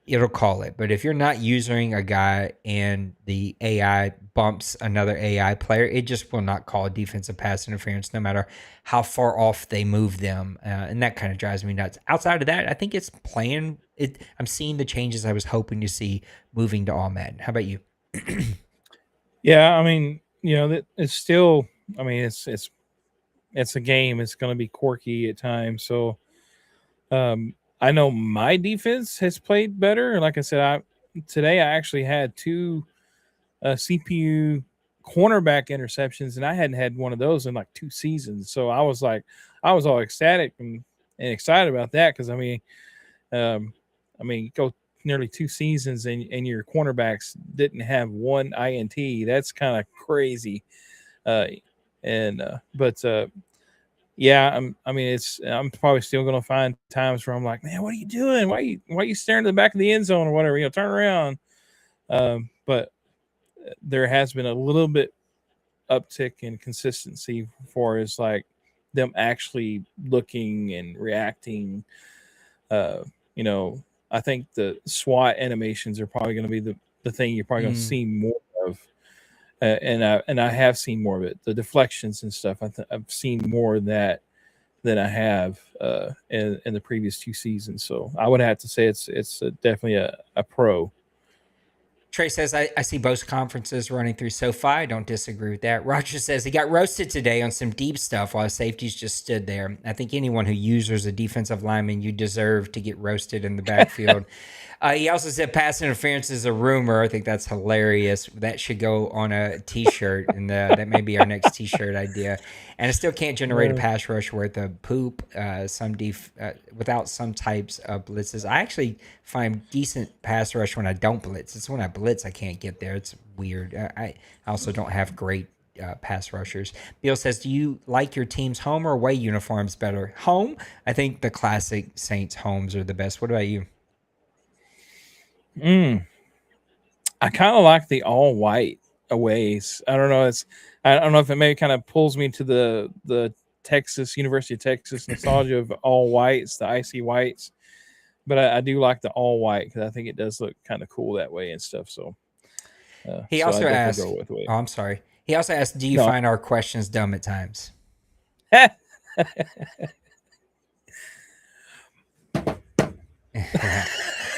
it'll call it. But if you're not using a guy and the AI bumps another AI player, it just will not call defensive pass interference no matter how far off they move them. And that kind of drives me nuts. Outside of that, I think it's playing it. I'm seeing the changes I was hoping to see moving to all Madden. How about you? Yeah, I mean, that it's still. I mean, it's a game. It's going to be quirky at times. So, I know my defense has played better. Like I said, today I actually had two CPU cornerback interceptions, and I hadn't had one of those in like 2 seasons. So I was all ecstatic and excited about that because go nearly 2 seasons and your cornerbacks didn't have one INT. That's kind of crazy. But yeah, I'm probably still going to find times where I'm like, man, what are you doing? Why are you staring to the back of the end zone or whatever? Turn around. But there has been a little bit uptick in consistency for as like them actually looking and reacting. I think the SWAT animations are probably going to be the thing you're probably going to see more of. And I have seen more of it. The deflections and stuff. I've seen more of that than I have in the previous 2 seasons. So I would have to say it's definitely a pro. Trey says, I see both conferences running through SoFi. I don't disagree with that. Roger says he got roasted today on some deep stuff while safeties just stood there. I think anyone who uses a defensive lineman, you deserve to get roasted in the backfield. He also said pass interference is a rumor. I think that's hilarious. That should go on a T-shirt, and that may be our next T-shirt idea. And it still can't generate a pass rush worth of poop without some types of blitzes. I actually find decent pass rush when I don't blitz. It's when I blitz I can't get there. It's weird. I also don't have great pass rushers. Bill says, do you like your team's home or away uniforms better? Home. I think the classic Saints homes are the best. What about you? I kind of like the all white aways. I don't know. I don't know if it maybe kind of pulls me to the University of Texas nostalgia of all whites, the icy whites. But I do like the all white because I think it does look kind of cool that way and stuff. So he so also asked, oh, I'm sorry. He also asked, do you find our questions dumb at times?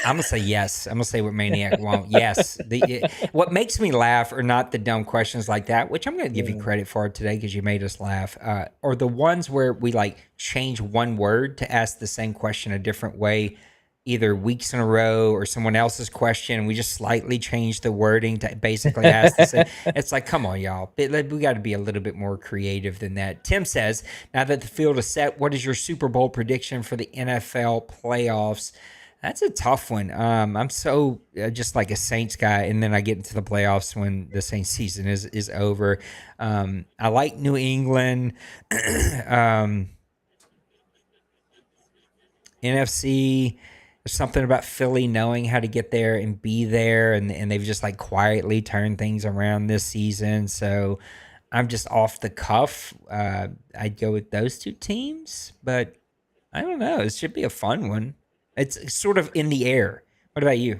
I'm gonna say yes. I'm gonna say what Maniac won't. Yes. What makes me laugh are not the dumb questions like that, which I'm gonna give you credit for today because you made us laugh. Or the ones where we like change one word to ask the same question a different way, either weeks in a row or someone else's question. And we just slightly change the wording to basically ask the same. It's like, come on, y'all. We got to be a little bit more creative than that. Tim says, now that the field is set, what is your Super Bowl prediction for the NFL playoffs? That's a tough one. I'm so just like a Saints guy, and then I get into the playoffs when the Saints season is over. I like New England. NFC, there's something about Philly knowing how to get there and be there, and they've just like quietly turned things around this season. So I'm just off the cuff. I'd go with those two teams, but I don't know. It should be a fun one. It's sort of in the air. What about you?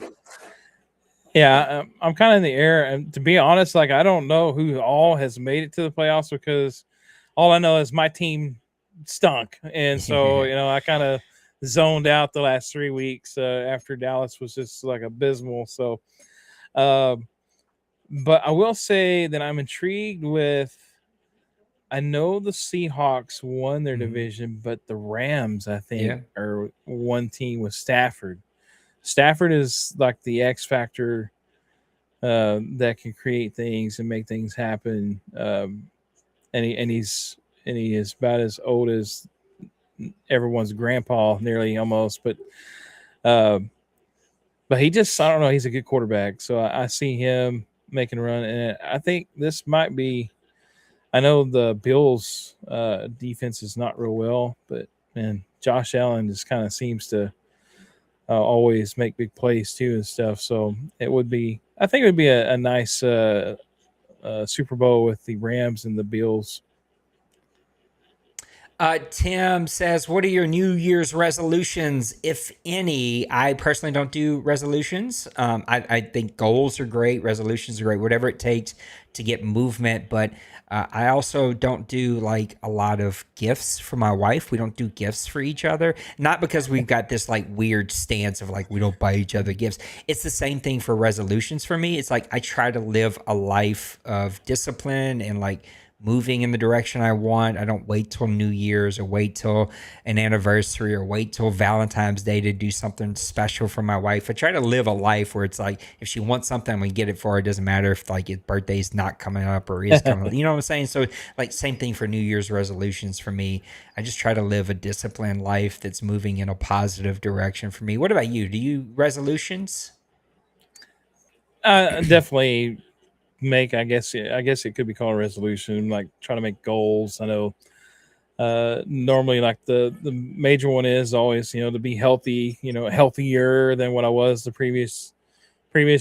Yeah, I'm kind of in the air. And to be honest, like I don't know who all has made it to the playoffs because all I know is my team stunk. And so, I kind of zoned out the last 3 weeks after Dallas was just like abysmal. So, but I will say that I'm intrigued with. I know the Seahawks won their division, but the Rams, I think, are one team with Stafford. Stafford is like the X factor that can create things and make things happen. And he is about as old as everyone's grandpa, nearly almost. But he just, I don't know. He's a good quarterback, so I see him making a run, and I think this might be. I know the Bills' defense is not real well, but man, Josh Allen just kind of seems to always make big plays too and stuff. So I think it would be a nice Super Bowl with the Rams and the Bills. Tim says, what are your New Year's resolutions, if any? I personally don't do resolutions. I think goals are great, resolutions are great, whatever it takes to get movement. But I also don't do like a lot of gifts for my wife. We don't do gifts for each other. Not because we've got this like weird stance of like we don't buy each other gifts. It's the same thing for resolutions for me. It's like I try to live a life of discipline and like moving in the direction I want. I don't wait till New Year's or wait till an anniversary or wait till Valentine's Day to do something special for my wife. I try to live a life where it's like if she wants something, we get it for her. It doesn't matter if like his birthday's not coming up or is coming up. You know what I'm saying? So like same thing for New Year's resolutions for me. I just try to live a disciplined life that's moving in a positive direction for me. What about you? Do you resolutions? Definitely make. I guess it could be called a resolution. Like trying to make goals. I know. Normally, like the major one is always to be healthy. Healthier than what I was the previous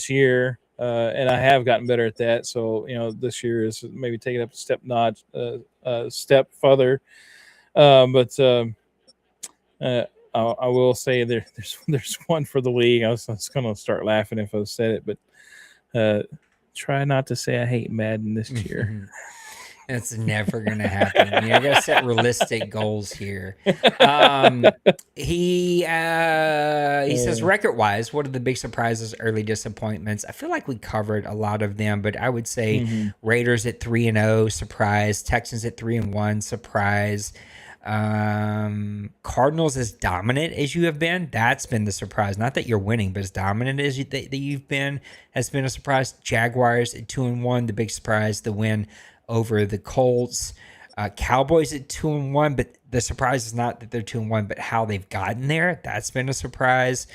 year. And I have gotten better at that. So this year is maybe taking up a step further. But I will say there's one for the league. I was going to start laughing if I said it, but try not to say I hate Madden this year. It's never gonna happen. I gotta set realistic goals here. He says record wise, what are the big surprises, early disappointments? I feel like we covered a lot of them, but I would say Raiders at 3-0, surprise. Texans at 3-1, surprise. Cardinals as dominant as you have been, that's been the surprise. Not that you're winning, but as dominant as that you've been has been a surprise. Jaguars at 2-1, the big surprise, the win over the Colts. Cowboys at 2-1, but the surprise is not that they're 2-1, but how they've gotten there. That's been a surprise.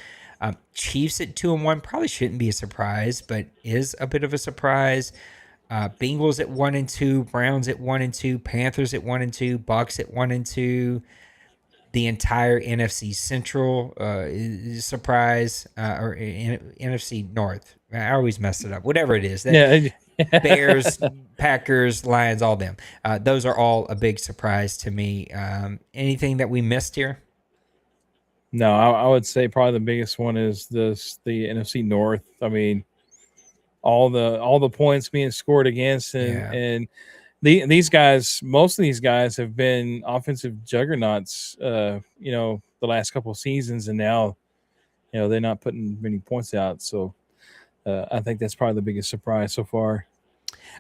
Chiefs at 2-1 probably shouldn't be a surprise, but is a bit of a surprise. Bengals at 1-2, Browns at 1-2, Panthers at 1-2, Bucks at 1-2. The entire NFC Central is a surprise, or NFC North. I always mess it up. Whatever it is. Bears, Packers, Lions, all them. Those are all a big surprise to me. Anything that we missed here? No, I would say probably the biggest one is the NFC North. I mean, all the points being scored against, and these guys, most of these guys have been offensive juggernauts. The last couple of seasons, and now, they're not putting many points out. So, I think that's probably the biggest surprise so far.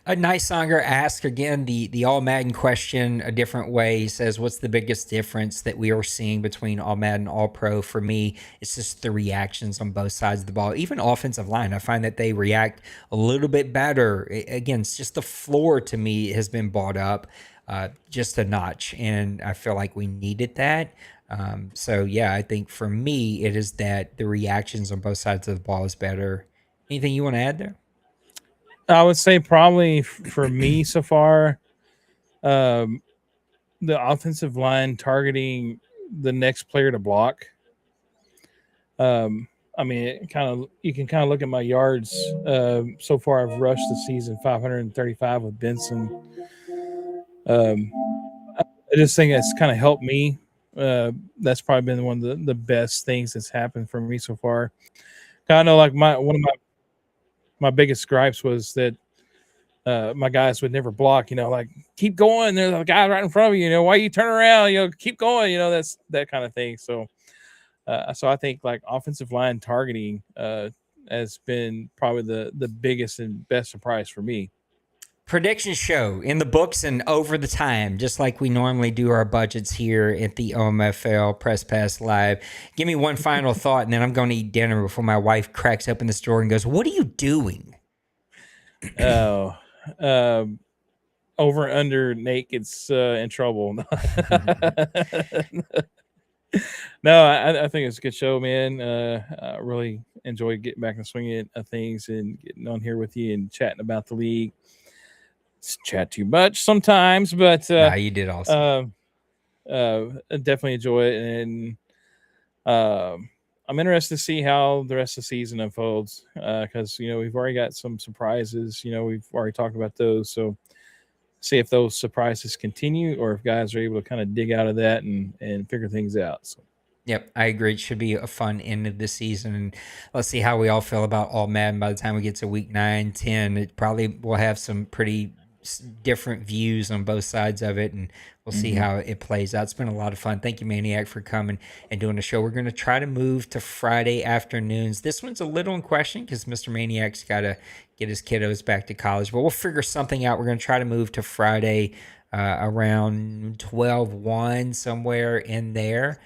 A nice songer asked again the All Madden question a different way. He says, what's the biggest difference that we are seeing between All Madden and All Pro? For me, it's just the reactions on both sides of the ball. Even offensive line, I find that they react a little bit better. Again, it's just the floor to me has been brought up just a notch, and I feel like we needed that. So, yeah, I think for me, it is that the reactions on both sides of the ball is better. Anything you want to add there? I would say probably for me so far, the offensive line targeting the next player to block. I mean, you can kind of look at my yards. So far, I've rushed the season 535 with Benson. I just think that's kind of helped me. That's probably been one of the best things that's happened for me so far. I know, like one of my biggest gripes was that my guys would never block. Like keep going. There's a guy right in front of you. Why you turn around? Keep going. That's that kind of thing. So I think like offensive line targeting has been probably the biggest and best surprise for me. Prediction show in the books and over the time, just like we normally do our budgets here at the OMFL Press Pass Live. Give me one final thought, and then I'm going to eat dinner before my wife cracks open the store and goes, "What are you doing?" Oh, over and under naked's in trouble. No, I think it's a good show, man. I really enjoy getting back and swinging of things and getting on here with you and chatting about the league. Chat too much sometimes, but you did awesome. Definitely enjoy it, and I'm interested to see how the rest of the season unfolds because we've already got some surprises. We've already talked about those, so see if those surprises continue or if guys are able to kind of dig out of that and figure things out. So. Yep, I agree. It should be a fun end of the season. And let's see how we all feel about all Madden by the time we get to week 9, 10. It probably will have some pretty different views on both sides of it, and we'll see how it plays out. It's been a lot of fun. Thank you, Maniac, for coming and doing the show. We're going to try to move to Friday afternoons. This one's a little in question because Mr. Maniac's got to get his kiddos back to college, but we'll figure something out. We're going to try to move to Friday around 12/1, somewhere in there.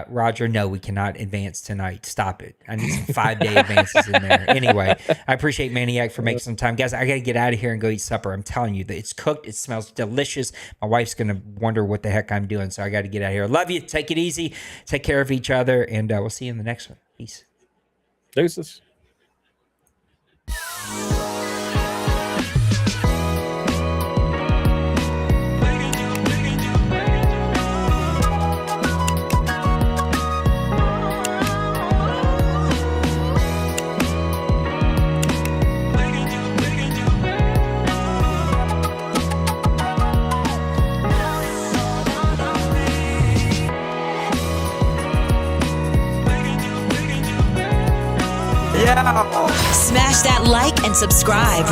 Roger, no, we cannot advance tonight. Stop it. I need some 5-day advances in there. Anyway, I appreciate Maniac for making some time. Guys, I got to get out of here and go eat supper. I'm telling you that it's cooked. It smells delicious. My wife's going to wonder what the heck I'm doing, so I got to get out of here. Love you. Take it easy. Take care of each other, and we'll see you in the next one. Peace. Deuces. Smash that like and subscribe.